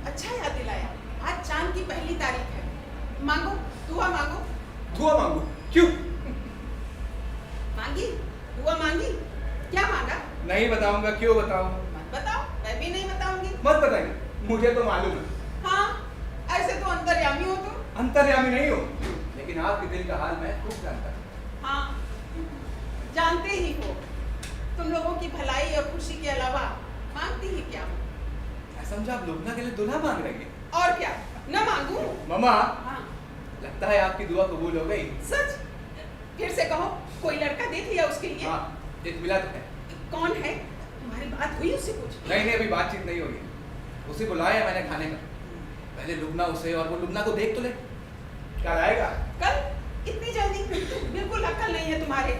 अच्छा याद दिलाया, आज चांद की पहली तारीख है। मांगो, दुआ मांगो। दुआ मांगू? क्यों? मांगी, दुआ मांगी, क्या मांगा? नहीं बताऊंगा। क्यों बताऊं? मत बताओ, मैं भी नहीं बताऊंगी। मत बताइए, मुझे तो मालूम है। हाँ, ऐसे तो अंतर्यामी हो तुम। अंतर्यामी नहीं हो, लेकिन आपके दिल का हाल मैं खूब जानता हूँ। हाँ, जानते ही हो। तुम लोगों की भलाई और खुशी के अलावा मांगती ही क्या हो? मैं समझा आप लुबना के लिए दुल्हा मांग रही हैं। और क्या, न मांगू? मामा, हाँ, लगता है आपकी दुआ कबूल हो गई। सच? फिर से कहो, कोई लड़का देख लिया उसके लिए? हाँ, एक मिला तो है। कौन है? तुम्हारी बात हुई उससे कुछ? नहीं, अभी बातचीत नहीं होगी। उसे बुलाया मैंने खाने का। पहले लुबना उसे और वो लुबना को देख तो ले। क्या लाएगा? कल? इतनी जल्दी? बिल्कुल अक्ल नहीं है तुम्हारे।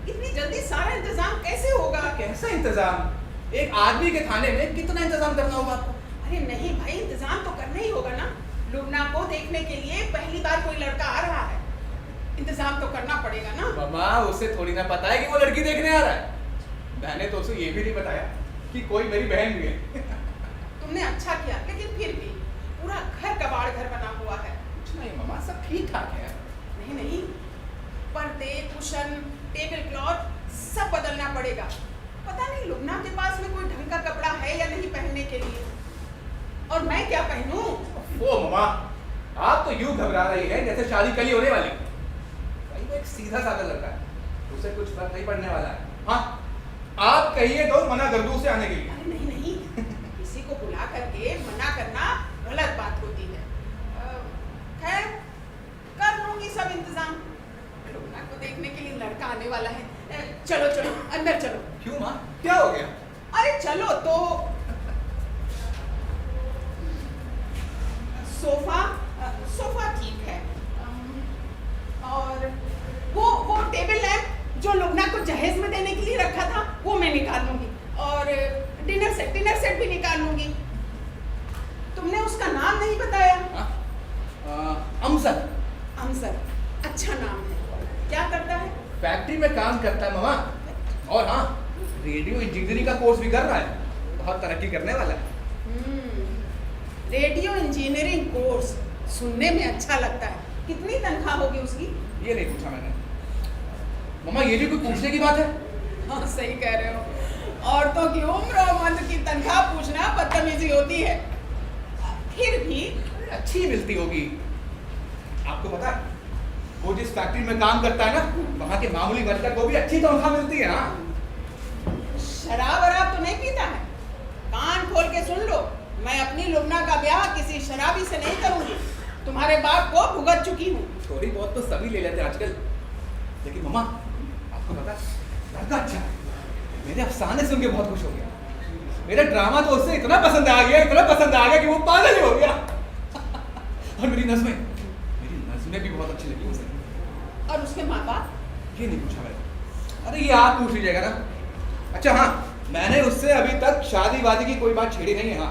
इतनी जल्दी सारा इंतजाम कैसे होगा? कैसा इंतजाम? एक आदमी के खाने में कितना इंतजाम करना होगा आपको? अरे नहीं भाई, इंतजाम तो करना ही होगा ना। लुबना को देखने के लिए पहली बार कोई लड़का आ रहा है, इंतजाम तो करना पड़ेगा ना। मामा, उसे थोड़ी ना पता है कि वो लड़की देखने आ रहा है। मैंने तो उसे ये भी नहीं बताया कि कोई मेरी बहन भी है। तुमने अच्छा किया, लेकिन फिर भी पूरा घर कबाड़ घर बना हुआ है। कुछ नहीं मामा, सब ठीक ठाक है। नहीं नहीं, पर्दे, कुशन, टेबल क्लॉथ सब बदलना पड़ेगा। पता नहीं लुबना के पास में कोई ढंग का कपड़ा है या नहीं पहनने के लिए। और मैं क्या पहनूं? ओ मामा, आप तो यूं घबरा रही है जैसे शादी कल ही होने वाली। भाई वो एक सीधा साधा लड़का है, उसे कुछ फर्क नहीं पड़ने वाला है। हाँ, आप कहिए तो मना कर दूं उसे आने के लिए। अरे नहीं नहीं, किसी को बुला करके मना करना गलत बात होती है। खैर, कर लूंगी सब इंतजाम। लुबना को देखने के लिए लड़का आने वाला है। चलो चलो अंदर चलो। क्यों माँ, क्या हो गया? अरे चलो तो। सोफा ठीक है। और वो टेबल लैंप जो लुबना को जहेज में देने के लिए रखा था वो मैं निकाल लूंगी। और डिनर सेट भी निकाल लूंगी। तुमने उसका नाम नहीं बताया। अमसद। अमसद, अच्छा नाम है। क्या करता है? फैक्ट्री में काम करता है मामा। और हाँ, रेडियो इंजीनियरिंग का कोर्स भी कर रहा है। बहुत तरक्की करने वाला है। रेडियो इंजीनियरिंग कोर्स सुनने में अच्छा लगता है। कितनी तनख्वाह होगी उसकी? ये नहीं पूछा मैंने मामा, ये भी कोई पूछने की बात है? हाँ सही कह रहे हो। औरतों की उम्र और मर्द की तनख्वाह पूछना बदतमीजी होती है। फिर भी अच्छी मिलती होगी। आपको पता है वो जिस फैक्ट्री में काम करता है ना, वहाँ के मामूली वर्कर को भी अच्छी तनख्वाह मिलती है। हाँ, शराब वराब तो नहीं पीता है? कान खोल के सुन लो, मैं अपनी लुबना का ब्याह किसी शराबी से नहीं करूंगी। तुम्हारे बाप को भुगत चुकी हूँ। थोड़ी बहुत तो सभी ले लेते हैं आजकल, लेकिन मम्मा आपको पता है लड़का अच्छा है। मेरे अफसाने सुन के बहुत खुश हो गया। मेरा ड्रामा तो उससे इतना पसंद आ गया कि वो पागल ही हो गया। और मेरी नज़में भी बहुत अच्छी लगी उसे। और उसके माँ बाप? ये नहीं पूछा मैंने। अरे ये आप पूछ लीजिएगा ना। अच्छा हाँ, मैंने उससे अभी तक शादी वादी की कोई बात छेड़ी नहीं है। हाँ,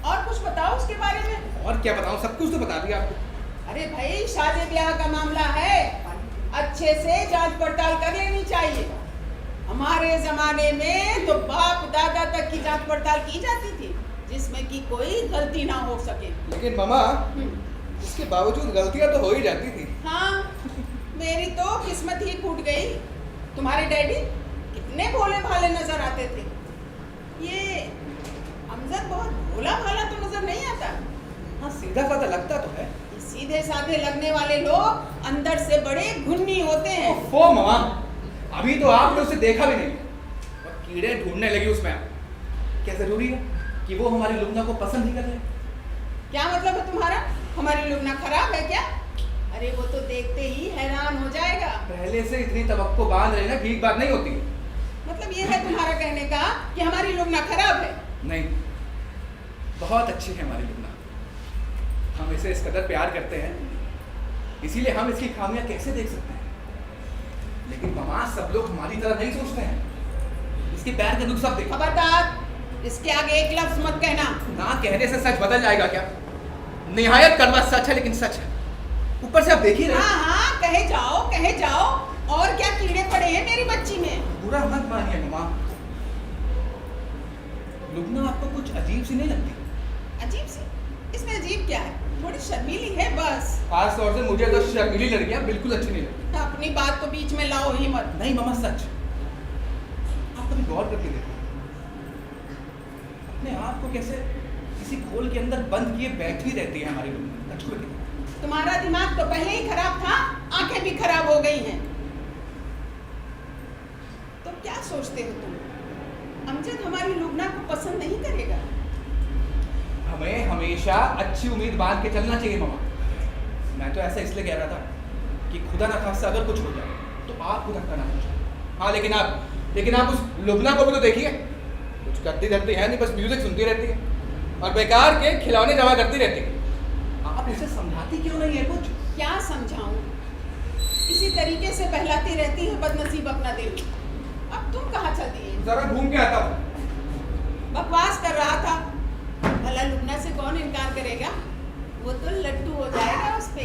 और कुछ बताओ उसके बारे में। और क्या बताऊं, सब कुछ तो बता दिया आपको। अरे भाई, शादी ब्याह का मामला है, अच्छे से जांच पड़ताल कर लेनी चाहिए। हमारे जमाने में तो बाप दादा तक की जांच पड़ताल की जाती थी, जिसमें कि कोई गलती ना हो सके। लेकिन मामा, इसके बावजूद गलतियां तो हो ही जाती थी। हाँ, मेरी तो किस्मत ही फूट गई। तुम्हारे डैडी कितने भोले भाले नजर आते थे। ये अमजद बहुत भोला भाला तो नजर नहीं आता। हाँ, सीधा साधा लगता तो है। सीधे साधे लगने वाले लोग अंदर से बड़े घुन्नी होते हैं। ओफो मामा, अभी तो आपने उसे देखा भी नहीं और कीड़े ढूंढने लगी उसमें। क्या जरूरी है कि वो हमारी लुबना को पसंद ही कर ले? क्या मतलब है तुम्हारा? हमारी लुबना खराब है क्या? अरे वो तो देखते ही हैरान हो जाएगा। पहले से इतनी तवक्को बांध लेना ठीक बात नहीं होती। मतलब ये है तुम्हारा कहने का कि हमारी लुबना खराब है? नहीं, बहुत अच्छी है हमारी लुबना। हम इसे इस कदर प्यार करते हैं, इसीलिए हम इसकी खामियां कैसे देख सकते हैं। लेकिन मामा, सब लोग हमारी तरह नहीं सोचते हैं। इसके पैर के दुख सब देखो। खबरदार, इसके आगे एक लफ्ज मत कहना। ना कहने से सच बदल जाएगा क्या? निहायत कड़वा सच है, लेकिन सच है। ऊपर से आप देख ही रहे। हाँ हाँ, कहे जाओ। और क्या कीड़े पड़े हैं मेरी बच्ची में? बुरा मत मानिए मामा, लुबना आपको कुछ अजीब सी नहीं लगती? अजीब सी? इसमें अजीब क्या है? थोड़ी शर्मीली है बस। खास तौर से मुझे तो शर्मीली लड़कियां बिल्कुल अच्छी नहीं लगती। अपनी बात को बीच में लाओ ही मत। नहीं मामा, सच। आप कभी गौर करके देखो, अपने आप को कैसे किसी खोल के अंदर बंद किए बैठी रहती है हमारी लुबना, कछुए की तरह। तुम्हारा दिमाग तो पहले ही खराब था, आंखें भी खराब हो गई हैं। तो क्या सोचते हो तुम? अमजद हमारी लुबना को पसंद नहीं करेगा? हमें हमेशा अच्छी उम्मीद बांध के चलना चाहिए मामा। मैं तो ऐसा इसलिए कह रहा था कि खुदा ना खास्ता अगर कुछ हो जाए तो आप खुद का ना हो जाए। हाँ, लेकिन आप उस लुबना को भी तो देखिए, कुछ करती रहती है नहीं, बस म्यूजिक सुनती रहती है और बेकार के खिलौने जमा करती रहती है। आप इसे समझाती क्यों नहीं है कुछ? क्या समझाऊं? इसी तरीके से बहलाती रहती है बदनसीब अपना दिल। अब तुम कहाँ चल दिए? जरा घूम के आता हूँ। बकवास कर रहा था। भला लुबना से कौन इनकार करेगा? वो तो लट्टू हो जाएगा उस पे।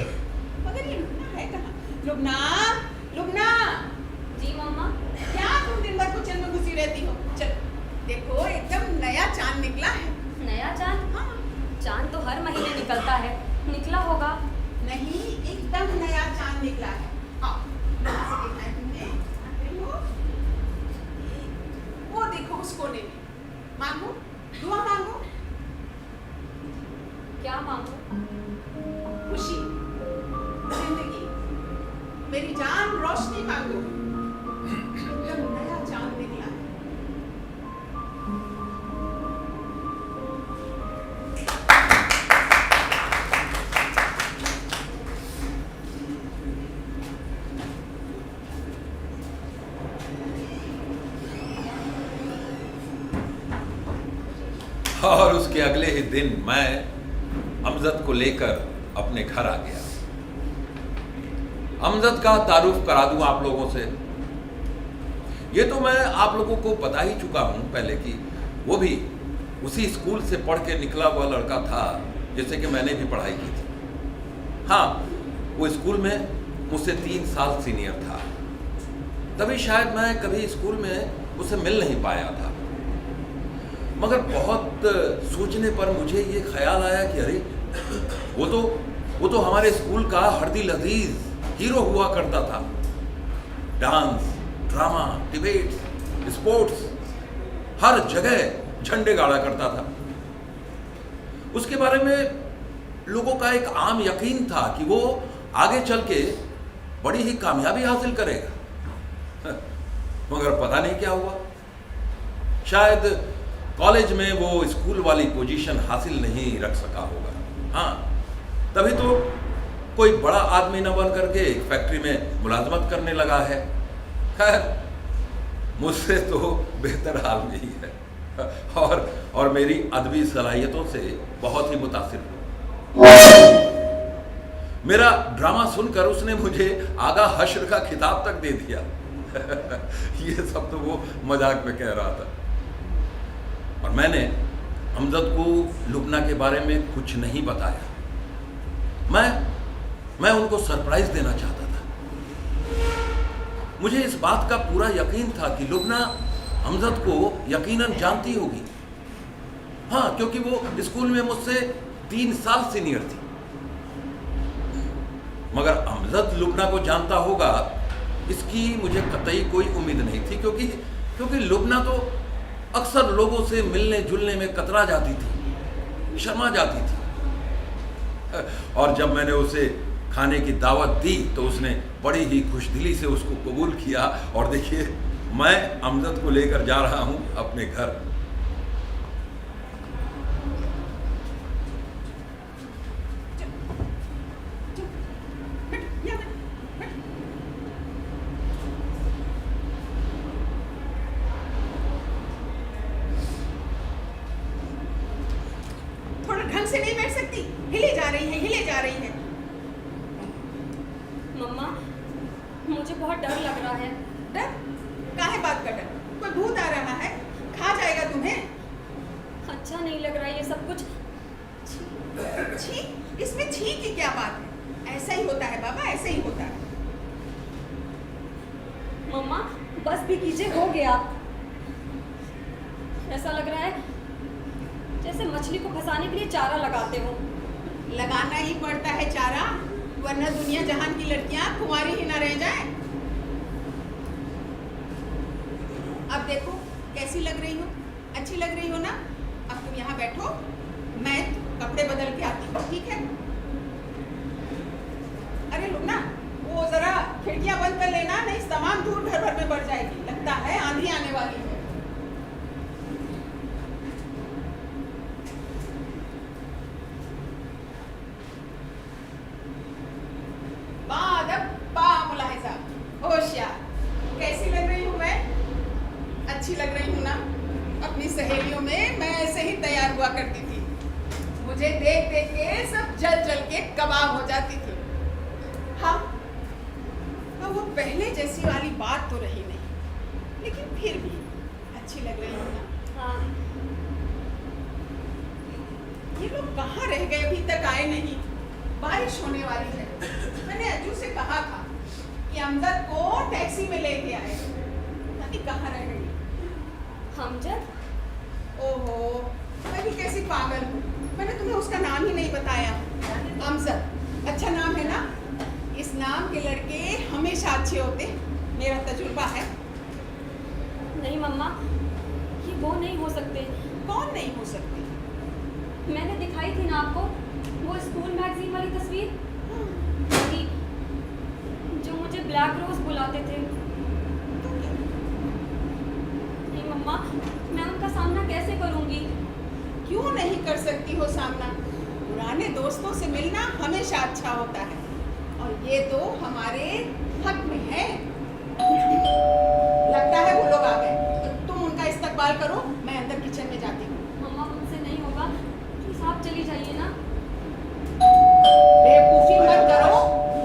मगर ये लुबना है कहाँ? लुबना! जी मम्मा। क्या तुम दिन भर किचन में घुसी रहती हो? चल देखो, एकदम नया चांद निकला है। नया चांद? हाँ। चांद तो हर महीने निकलता है, निकला होगा। नहीं, एकदम नया चांद निकला है। आओ, यहाँ से देखना है तुमने। आते हो? वो देखो उस कोने में। मांगो, दुआ मांगो। क्या मांगू? खुशी, जिंदगी, मेरी जान, रोशनी मांगो। एकदम नया चांद निकला है। और उसके अगले ही दिन मैं अमजद को लेकर अपने घर आ गया। अमजद का तारुफ करा दूं आप लोगों से। ये तो मैं आप लोगों को बता ही चुका हूं पहले कि वो भी उसी स्कूल से पढ़ के निकला हुआ लड़का था जैसे कि मैंने भी पढ़ाई की थी। हाँ, वो स्कूल में मुझसे 3 साल सीनियर था, तभी शायद मैं कभी स्कूल में उसे मिल नहीं पाया था। मगर बहुत सोचने पर मुझे ये ख्याल आया कि अरे वो तो हमारे स्कूल का हरदी लजीज हीरो हुआ करता था। डांस, ड्रामा, डिबेट्स, स्पोर्ट्स, हर जगह झंडे गाड़ा करता था। उसके बारे में लोगों का एक आम यकीन था कि वो आगे चल के बड़ी ही कामयाबी हासिल करेगा। मगर पता नहीं क्या हुआ, शायद कॉलेज में वो स्कूल वाली पोजीशन हासिल नहीं रख सका होगा। हाँ, तभी तो कोई बड़ा आदमी न बन करके एक फैक्ट्री में मुलाजमत करने लगा है। खैर, मुझसे तो बेहतर हाल में ही है और मेरी अदबी सलाहियतों से बहुत ही मुतासिर हुआ। मेरा ड्रामा सुनकर उसने मुझे आगा हश्र का खिताब तक दे दिया। ये सब तो वो मजाक में कह रहा था। और मैंने अमजद को लुबना के बारे में कुछ नहीं बताया। मैं उनको सरप्राइज देना चाहता था। मुझे इस बात का पूरा यकीन था कि लुबना अमजद को यकीनन जानती होगी। हाँ, क्योंकि वो स्कूल में मुझसे 3 साल सीनियर थी। मगर अमजद लुबना को जानता होगा, इसकी मुझे कतई कोई उम्मीद नहीं थी, क्योंकि लुबना तो अक्सर लोगों से मिलने जुलने में कतरा जाती थी, शर्मा जाती थी। और जब मैंने उसे खाने की दावत दी तो उसने बड़ी ही खुशदिली से उसको कबूल किया। और देखिए, मैं अमजद को लेकर जा रहा हूं अपने घर। थोड़ा ढंग से नहीं बैठ सकती? हिले जा रही है। मम्मा, मुझे बहुत डर लग रहा है। डर? काहे बात का डर? कोई भूत आ रहा है? खा जाएगा तुम्हें? अच्छा नहीं लग रहा है ये सब कुछ। छी? इसमें छी की क्या बात है? ऐसा ही होता है बाबा, ऐसा ही होता है। मम्मा, बस भी कीजिए, हो गया। ऐसा लग रहा है जैसे मछली को फंसाने के लिए चारा लगाते हो। लगाना ही पड़ता है चारा, वरना दुनिया जहान की लड़कियां कुंवारी ही ना रह जाएं। अब देखो कैसी लग रही हो? अच्छी लग रही हो ना? अब तुम यहाँ बैठो, मैं कपड़े बदल के आती हूँ, ठीक है? अरे लुबना, वो जरा खिड़कियां बंद कर लेना, नहीं तमाम धूल घर भर में बढ़ जाएगी। लगता है आंधी आने वाली है। कैसी लग रही हूँ मैं? अच्छी लग रही हूँ ना? अपनी सहेलियों में मैं ऐसे ही तैयार हुआ करती थी। मुझे देख देख के सब जल जल के कबाब हो जाती थी। हाँ, अब वो पहले जैसी वाली बात तो रही नहीं, लेकिन फिर भी अच्छी लग रही हूँ ना? हाँ। ये लोग कहाँ रह गए? अभी तक आए नहीं। बारिश होने वाली है। मैंने अज्जू से कहा था कि अमजद को टैक्सी में लेके आए, नहीं कहाँ रह गई? अमजद? ओहो, मैं भी कैसी पागल हूँ, मैंने तुम्हें उसका नाम ही नहीं बताया। अमजद अच्छा नाम है ना? इस नाम के लड़के हमेशा अच्छे होते, मेरा तजुर्बा है। नहीं मम्मा, ये वो नहीं हो सकते। कौन नहीं हो सकते? मैंने दिखाई थी ना आपको वो स्कूल मैगजीन वाली तस्वीर, वही जो मुझे ब्लैक रोज बुलाते थे। नहीं मम्मा, मैं उनका सामना कैसे करूंगी? क्यों नहीं कर सकती हो सामना? पुराने दोस्तों से मिलना हमेशा अच्छा होता है, और ये तो हमारे हक में है। लगता है वो लोग आ गए, तो तुम उनका इस्तकबाल करो, मैं अंदर किचन में जाती हूँ। मम्मा मुझसे नहीं होगा, प्लीज आप चली जाइए ना। बेवकूफी मत करो,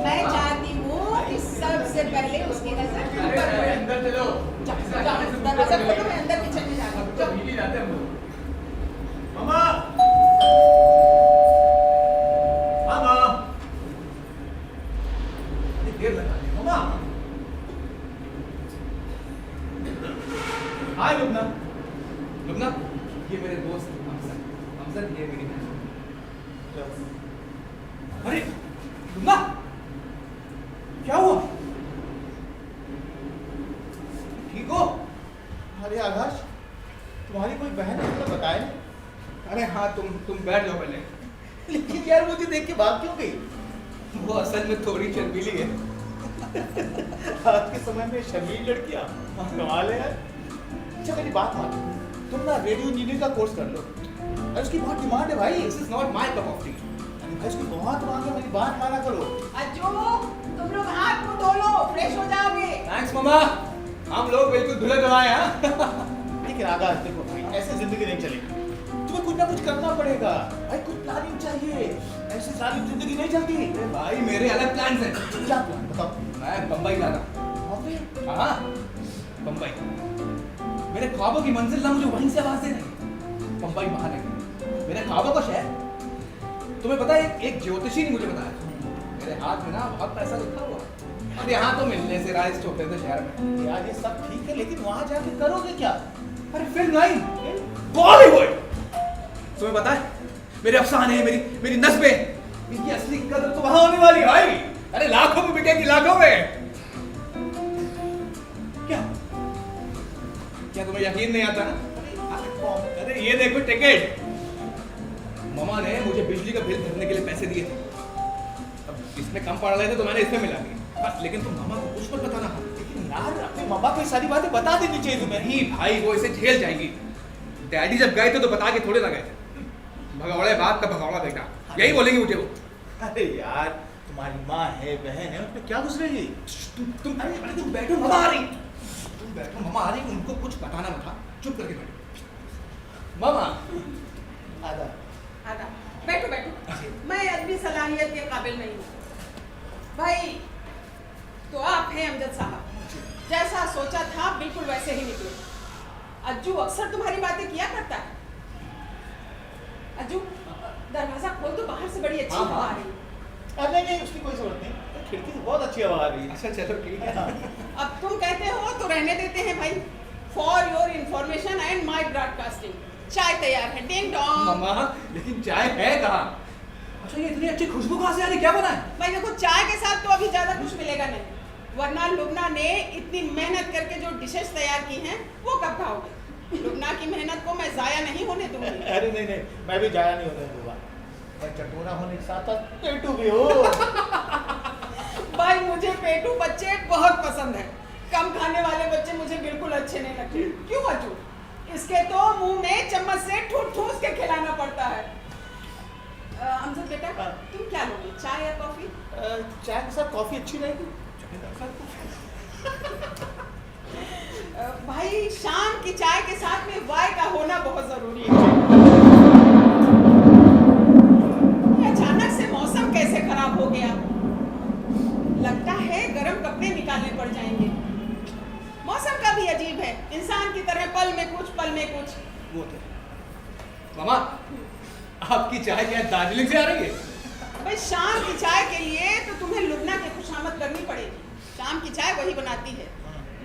मैं चाहती हूँ कि सबसे पहले उसकी नजर तुम पर पड़े। अंदर चलो। दरवाजा खोलो, मैं अंदर किचन में जाती हूँ। तो मिल जाते हैं हम लोग। मामा, मामा, इतनी देर लगा दी मामा। हाय लुबना, लुबना, ये मेरे दोस्त अमजद, अमजद ये मेरी बहन। अरे लुबना, क्या हुआ? ठीक हो? अरे आकाश, तुम्हारी कोई बहन है तो बताए नहीं। अरे हाँ, तुम बैठ जाओ पहले। लेकिन यार मुझे देख के भाग क्यों गई? वो असल में थोड़ी शर्मीली है। आज के समय में शर्मीली लड़कियां कमाल है यार। अच्छा मेरी बात मान, तुम ना रेडियो इंजीनियर का कोर्स कर लो, और उसकी बहुत डिमांड है भाई। This is not my cup of T. भाई इसकी बहुत मांगे, मेरी बात माना करो। अज्जू, तुम लोग हाथ मुंह धो लो, फ्रेश हो जाओगे। थैंक्स मामा, हम लोग बिल्कुल धुले धुलाए हैं। लेकिन आकाश देखो भाई, ऐसे जिंदगी नहीं चलेगी, तुम्हें कुछ ना कुछ करना पड़ेगा भाई, कुछ प्लानिंग चाहिए, ऐसे सारी जिंदगी नहीं चलती। अरे भाई मेरे अलग प्लान्स हैं। क्या प्लान बताओ? मैं बम्बई जा रहा हूँ। हाँ बम्बई, मेरे ख्वाबों की मंजिल ना मुझे वहीं से आवाज दे रही है। बम्बई महानगर, मेरे ख्वाबों का शहर। तुम्हें पता है एक ज्योतिषी ने मुझे बताया, मेरे हाथ में ना बहुत पैसा लिखा हुआ है। अब यहाँ तो मिलने से राइज होते थे शहर में। यार ये सब ठीक है, लेकिन वहां जाके करोगे क्या? अरे फिल्म लाइन, बॉलीवुड। तुम्हें पता है मेरे अफसाने, मेरी नस्बें, इनकी असली कदर तो वहां होने वाली है भाई। अरे लाखों में बिकेगी, लाखों में। क्या तुम्हें यकीन नहीं आता ना? अरे ये देखो टिकट, मामा ने मुझे बिजली का बिल भरने के लिए पैसे दिए थे। अब इसमें कम पड़ रहे थे तो मैंने इसमें मिला दिया बस। लेकिन तुम मामा को कुछ मत बताना। लेकिन यार अपने मम्मा को ये सारी बातें बता देनी चाहिए तुम्हें। नहीं भाई, वो इसे झेल जाएगी। डैडी जब गए थे तो बता के थोड़े ना गए थे। भगौड़े बाप का भगौड़ा बेटा, यही बोलेंगे मुझे वो। अरे यार तुम्हारी माँ है, बहन है, उसमें क्या गुजरेगी? तुम बैठो, मामा आ रही। तुम बैठो, मामा आ रही। उनको कुछ बताना मत था, चुप करके बैठो। मामा आधा आधा बैठो बैठो, मैं अदबी सलाहियत के काबिल नहीं हूँ भाई। तो आप हैं अमजद साहब, जैसा सोचा था बिल्कुल वैसे ही निकले। अज्जू अक्सर तुम्हारी बातें किया करता है। अज्जू दरवाजा खोल दो, बाहर से बड़ी अच्छी हवा आ रही है। अरे नहीं, उसकी कोई जरूरत नहीं, खिड़की से बहुत अच्छी हवा आ रही है। अच्छा चलो ठीक है। अब तुम कहते हो तो रहने देते हैं भाई। For your information and my broadcasting, चाय तैयार है। Ding dong. मामा लेकिन चाय है कहाँ? अच्छा ये इतनी अच्छी खुशबू कहाँ से आ रही, क्या बना है? भाई देखो, चाय के साथ तो अभी ज्यादा कुछ मिलेगा नहीं, वरना लुबना ने इतनी मेहनत करके जो डिशेस तैयार की हैं वो कब खाओगे? लुबना की मेहनत को मैं जाया नहीं होने दूंगी। अरे नहीं नहीं, मैं भी जाया नहीं होने दूंगा। मैं चटोरा होने के साथ साथ पेटू भी हो। भाई मुझे पेटू बच्चे बहुत पसंद है, कम खाने वाले बच्चे मुझे बिल्कुल अच्छे नहीं लगते। क्यों अज्जू? इसके तो मुंह में चम्मच से ठूस ठूस के खिलाना पड़ता है। अमजद बेटा, तुम क्या लोगे, चाय या कॉफी? चाय के साथ कॉफी अच्छी रहेगी। भाई शाम की चाय के साथ में वाई का होना बहुत जरूरी है। अचानक से मौसम कैसे खराब हो गया, लगता है गर्म कपड़े निकालने पड़ जाएंगे। मौसम का भी अजीब है, इंसान की तरह पल में कुछ पल में कुछ। वो तो मामा, आपकी चाय क्या दार्जिलिंग से आ रही है? भाई शाम की चाय के लिए तो तुम्हें लुबना की खुशामद करनी पड़ेगी। शाम की चाय वही बनाती है।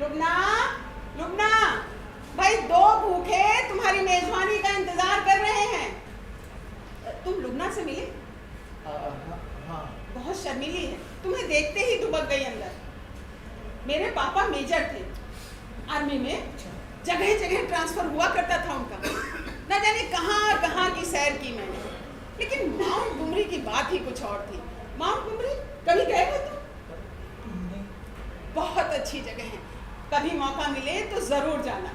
लुबना, लुबना, भाई दो भूखे तुम्हारी मेजबानी का इंतजार कर रहे हैं। तुम लुबना से मिले? हाँ। बहुत शर्मीली है, तुम्हें देखते ही दुबक गई अंदर। मेरे पापा मेजर थे आर्मी में, जगह जगह ट्रांसफर हुआ करता था उनका। न जाने कहाँ कहाँ की सैर की मैंने, लेकिन माउंट बुमरी की बात ही कुछ और थी। माउंट बुमरी कभी गए हो तुम? बहुत अच्छी जगह है, कभी मौका मिले तो जरूर जाना।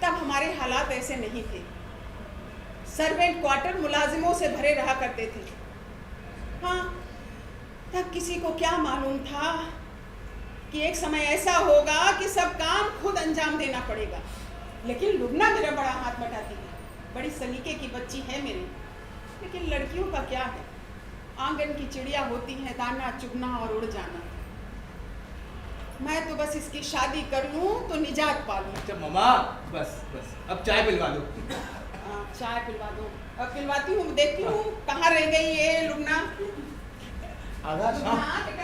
तब हमारे हालात ऐसे नहीं थे, सर्वेंट क्वार्टर मुलाजिमों से भरे रहा करते थे। हाँ, तब किसी को क्या मालूम था कि एक समय ऐसा होगा कि सब काम खुद अंजाम देना पड़ेगा। लेकिन लुबना मेरा बड़ा हाथ बटाती है, बड़ी सलीके की बच्ची है मेरी। लेकिन लड़कियों का क्या है, आंगन की चिड़िया होती है, दाना चुगना और उड़ जाना। मैं तो बस इसकी शादी कर लूं तो निजात पा लूं। अच्छा मामा, बस बस अब चाय पिलवा दो। चाय पिलवा दो, अब पिलवाती हूँ। देखती हूँ कहाँ रह गई ये लुबना। आकाश,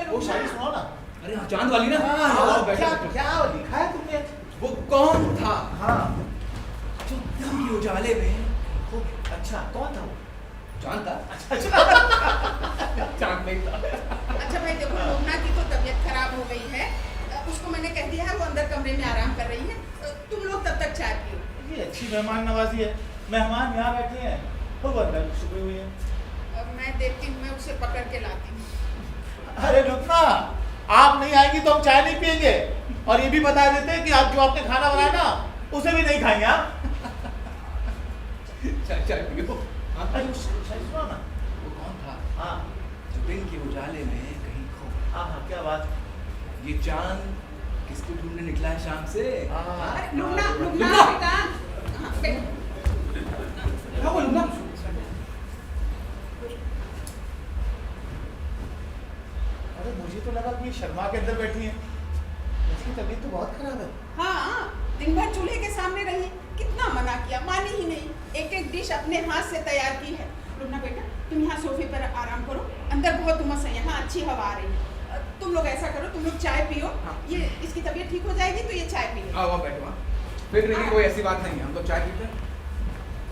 वो शायरी सुनाओ ना। अरे हाँ, चांद वाली ना। हाँ, बैठो, क्या बैठो। क्या लिखा है तुमने? वो कौन था हाँ जो दम के उजाले में? अच्छा, कौन था वो? चांद था। अच्छा चांद नहीं था। अच्छा भाई देखो, लुबना की तो तबीयत खराब हो गई है, उसको मैंने कह दिया है वो अंदर कमरे में आराम कर रही है। तुम लोग तब तक चाय पियो। ये अच्छी मेहमान नवाजी है, मेहमान यहाँ बैठे हैं, वो अंदर छुपे हुए हैं। अब मैं देखती हूँ, मैं उसे पकड़ के लाती हूँ। अरे रुकना, आप नहीं आएंगी तो हम चाय नहीं पियेंगे। और ये भी बता देते हैं कि आप जो आपने खाना बनाया ना, उसे भी नहीं खाएंगे आप। चाय चाय पियो। अरे उस शायरी सुनाओ ना। वो कौन हाँ जो दिन के उजाले में कहीं खो गया। हाँ हाँ, क्या बात। ये चांद किसको ढूंढने निकला है शाम से? अरे लुगना लुगना बेटा, हाँ, बेटा। क्या बोलूं ना? अरे मुझे तो लगा कि ये शर्मा के अंदर बैठी है। इसकी तबीयत तो बहुत खराब है। हाँ, दिन भर चूल्हे के सामने रही, कितना मना किया, मानी ही नहीं। एक एक डिश अपने हाथ से तैयार की है। लुगना बेटा, तुम यहाँ सोफे पर आराम करो, अंदर बहुत उमस है, यहाँ अच्छी हवा आ रही है। तुम लोग ऐसा करो, तुम लोग चाय पियो। हाँ। ये इसकी तबीयत ठीक हो जाएगी तो ये चाय पी लो। हाँ वहाँ बैठो, वहाँ फिक्र की कोई ऐसी बात नहीं है, हम तो चाय पीते हैं।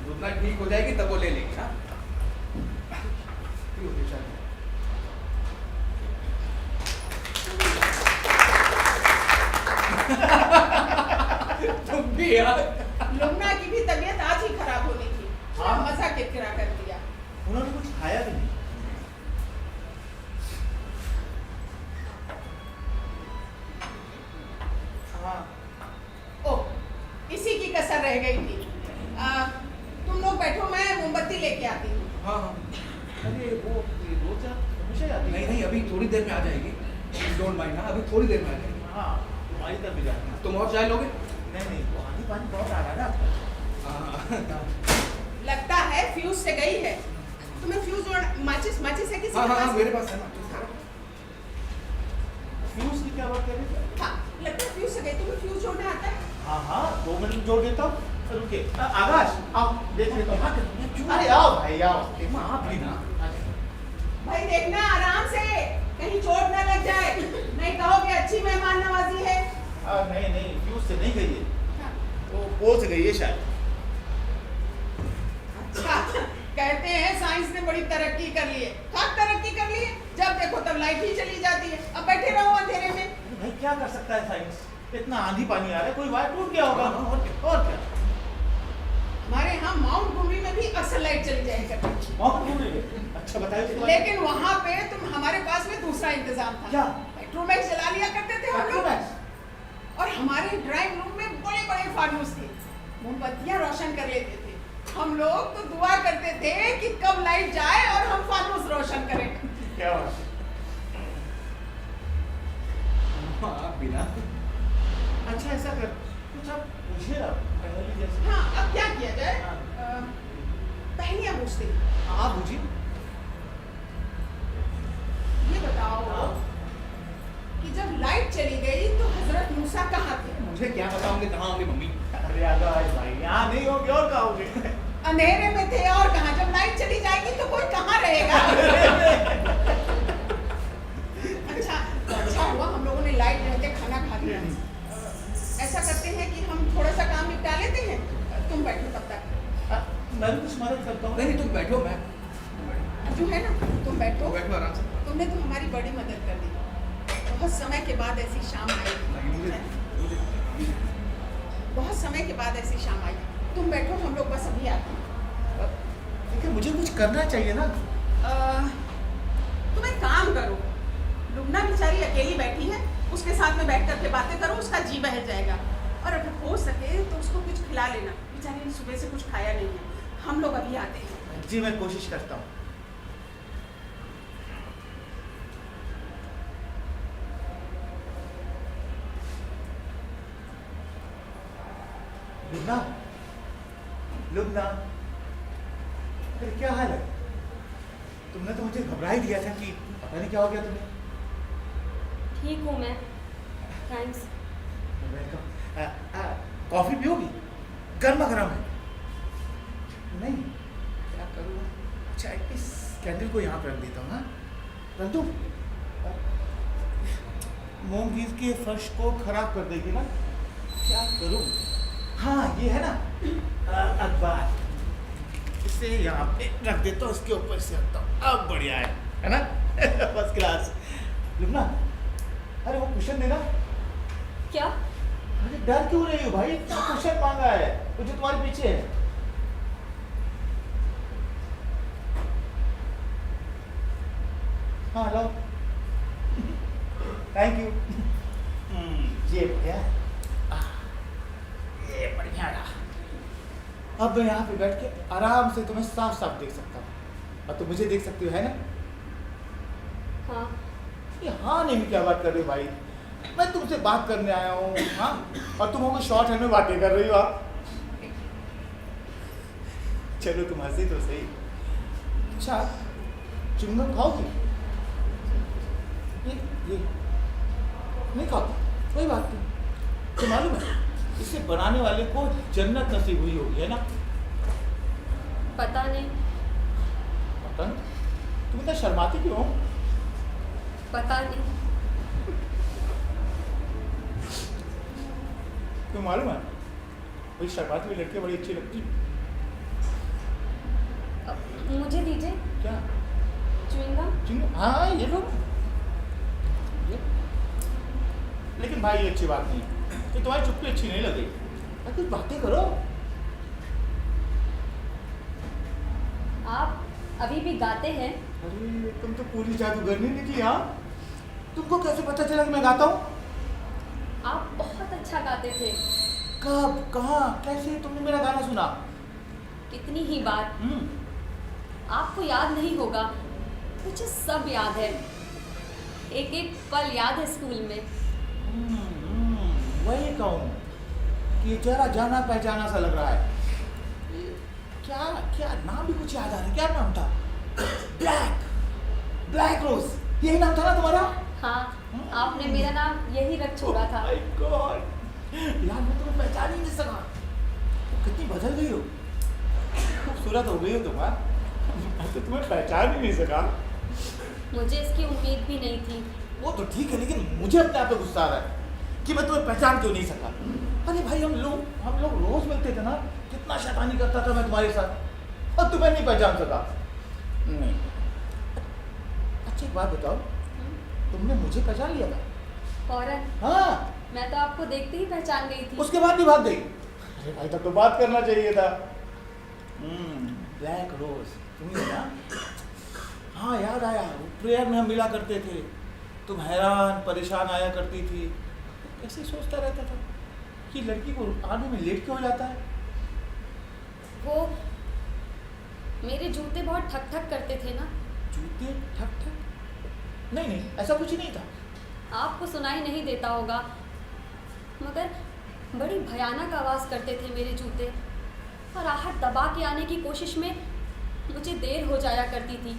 जितना ठीक हो जाएगी तब वो ले लेगी। हाँ पियो चाय। तुम भी यार। लुगना की भी तबीयत आज ही खराब होनी थी। हाँ। मजा किरकिरा कर दिया। उन्होंने कुछ खाया भी नहीं। हाँ ओह, इसी की कसर रह गई थी। तुम लोग बैठो, मैं मोमबत्ती लेके आती हूँ। हाँ हाँ अरे वो रोज हमेशा ही आती है। नहीं नहीं, अभी थोड़ी देर में आ जाएगी। डोंट माइंड, हाँ अभी थोड़ी देर में आ जाएगी। हाँ तुम्हारी तरफ भी जाती है। तुम और चाय लोगे? नहीं नहीं, वो आंधी पानी बहुत आ रहा है ना। हाँ लगता है फ्यूज से गई है। तुम्हें फ्यूज और माचिस है किसी हाँ के हाँ पास? मेरे पास है ना। फ्यूज की क्या बात कर रही है? हाँ, लगता है फ्यूज से गई। तुम्हें फ्यूज जोड़ना आता है? हाँ हाँ, 2 मिनट जोड़ देता हूँ। रुके, आकाश आओ, देख लेता हूँ। अरे आओ भाई आओ। आप भी ना। भाई देखना आराम से, कहीं चोट ना लग जाए, नहीं कहोगे अच्छी मेहमान नवाजी है। नहीं नहीं, फ्यूज से नहीं गई है, हाँ, वो पोल से गई है शायद। अच्छा, कहते हैं साइंस ने बड़ी तरक्की कर ली है। कब तरक्की कर ली है? जब देखो तब लाइट ही चली जाती है। अब बैठे रहो अंधेरे में। अरे भाई क्या कर सकता है साइंस? इतना आंधी पानी आ रहा है, कोई वायर टूट गया होगा। और क्या? हमारे यहाँ माउंट गुमरी में भी अक्सर लाइट चली जाए करती। माउंट टूट गई? अच्छा बताइए उसके बाद। लेकिन वहाँ पे तुम हमारे पास में दूसरा इंतजाम था। क्या? पेट्रोमैक्स जला लिया करते थे हम लोग। पेट्रोमैक्स? और हमारे ड्राइंग रूम में बड़े बड़े फानूस थे, मोमबत्तियां रोशन कर लेते थे। हम लोग तो दुआ करते थे कि कब लाइट जाए और हम फानूस रोशन करें। क्या बात? हाँ बिना। अच्छा ऐसा कर, कुछ आप पूछिए आप पहले जैसे। हाँ, अब क्या किया जाए? हाँ। पहलियां पूछते, आप पूछिए। ये बताओ हाँ। कि जब लाइट चली गई तो हजरत मूसा कहाँ थे? मुझे क्या बताओगे कहाँ होंगे मम्मी? अरे आकाश भाई, यहाँ नहीं होगे और कहाँ होगे? अंधेरे में थे और कहाँ? जब लाइट चली जाएगी तो कोई कहाँ रहेगा? अच्छा हुआ हम लोगों ने लाइट रहते खाना खा लिया। ऐसा करते हैं कि हम थोड़ा सा काम निपटा लेते हैं, तुम बैठो तब तक। मैं भी कुछ मदद करता हूँ। नहीं तुम बैठो, मैं जो है ना, तुम बैठो। बैठो आराम से। तुमने तो हमारी बड़ी मदद कर दी। बहुत समय के बाद ऐसी शाम आई। बहुत समय के बाद ऐसी शाम आई। तुम बैठो, हम लोग बस अभी आते हैं। लेकिन मुझे कुछ करना चाहिए ना। तुम एक काम करो, लुगना बेचारी अकेली बैठी है, उसके साथ में बैठ करके बातें करो, उसका जी बहल जाएगा। और अगर हो सके तो उसको कुछ खिला लेना, बेचारी ने सुबह से कुछ खाया नहीं है। हम लोग अभी आते हैं। जी मैं कोशिश करता हूँ। लुगना, लुगना, अरे क्या हाल है? तुमने तो मुझे घबरा ही दिया था कि पता नहीं क्या हो गया तुम्हें। ठीक हूँ मैं, थैंक्स। वेलकम। कॉफी पियोगी? गर्मा गर्म है। नहीं, क्या करूँ? अच्छा इस कैंडल को यहाँ पे रख देता हूँ। हाँ रख दूँ? मोमगीज के फर्श को खराब कर देगी ना, क्या करूँ? हाँ ये है ना अखबार, इसे यहाँ पे रख देता हूँ, इसके ऊपर से रखता हूँ। अब बढ़िया है ना? First class. लुगना, अरे वो कुशन देना। क्या? अरे डर क्यों रही हो भाई? इतना कुशन मांगा है वो जो तुम्हारे पीछे है। हाँ लो, थैंक यू। ये क्या? ये बढ़िया रहा। अब मैं यहाँ पे बैठ के आराम से तुम्हें साफ साफ देख सकता हूँ और तुम मुझे देख सकती हो, है ना? हाँ। ये हाँ नहीं क्या बात कर रहे हो भाई? मैं तुमसे बात करने आया हूँ, हाँ, और तुम हमको शॉर्ट हैंड में बातें कर रही हो आप। चलो तुम हंसी तो सही। अच्छा, चुंगम खाओगी? ये नहीं खाओ, कोई बात नहीं। तो मालूम है इसे बनाने वाले को जन्नत नसीब हुई होगी, है ना? पता नहीं। पता नहीं? तुम इतना शर्माती क्यों हो? पता नहीं। तुम्हें मालूम है वही शर्माती हुई लड़की बड़ी अच्छी लगती है। मुझे दीजिए क्या? च्युइंगम। चुंगम? हाँ ये लो। ये। लेकिन भाई ये अच्छी बात नहीं है कि तुम्हारी चुप्पी अच्छी नहीं लगी। कुछ बातें करो। आप अभी भी गाते हैं? अरे तुम तो पूरी जादूगरनी निकली। हाँ, तुमको कैसे पता चला कि मैं गाता हूँ? आप बहुत अच्छा गाते थे। कब, कहाँ, कैसे तुमने मेरा गाना सुना? कितनी ही बार। आपको याद नहीं होगा, मुझे सब याद है। एक एक पल याद है स्कूल में। वही कहूँ कि जरा जाना पहचाना सा लग रहा है। क्या क्या नाम भी कुछ याद आ रहा है? क्या नाम था? ब्लैक रोज, यही नाम था ना तुम्हारा? हाँ, आपने मेरा नाम यही रख छोड़ा था। माय गॉड, यार मैं तुम्हें पहचान ही नहीं सका। कितनी बदल गई हो, खूबसूरत हो गई हो तुम। मैं तो तुम्हें पहचान ही नहीं सका। मुझे इसकी उम्मीद भी नहीं थी। वो तो ठीक है, लेकिन मुझे अपने आप पे गुस्सा आ रहा है कि मैं तुम्हें पहचान क्यों नहीं सका। अरे भाई हम लोग रोज मिलते थे ना, कितना शैतानी करता था मैं तुम्हारे साथ, और तुम्हें नहीं पहचान सका। नहीं। अच्छा एक बात बताओ, तुमने मुझे पहचान लिया था? फौरन। हाँ, मैं तो आपको देखते ही पहचान गई थी। उसके बाद भी भाग गई? अरे भाई तब तो बात करना चाहिए था। ब्लैक रोज तुम ही ना? हाँ याद आया, प्रेयर में हम मिला करते थे। तुम हैरान परेशान आया करती थी। कैसे सोचता रहता था कि लड़की को आने में लेट क्यों हो जाता है। वो मेरे जूते बहुत ठक ठक करते थे ना। जूते ठक ठक? नहीं नहीं, ऐसा कुछ नहीं था। आपको सुनाई नहीं देता होगा, मगर बड़ी भयानक आवाज़ करते थे मेरे जूते, और आहट दबा के आने की कोशिश में मुझे देर हो जाया करती थी।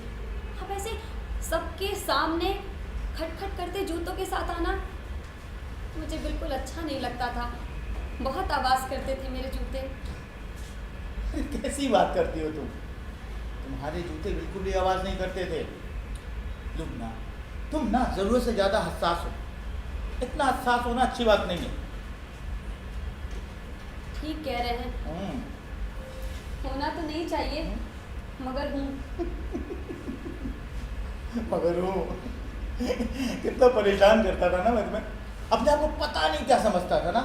अब ऐसे सबके सामने खटखट करते जूतों के साथ आना मुझे बिल्कुल अच्छा नहीं लगता था। बहुत आवाज़ करते थे मेरे जूते। कैसी बात करती हो तुम? तुम्हारे जूते बिल्कुल भी आवाज़ नहीं करते थे। तुम ना ज़रूरत से ज़्यादा हसास हो। इतना हसास होना अच्छी बात नहीं है। ठीक कह रहे हैं, होना तो नहीं चाहिए, मगर हूँ। मगर हूँ। कितना परेशान करता था ना मैं तुम्हें। अपने आप को पता नहीं क्या समझता था ना,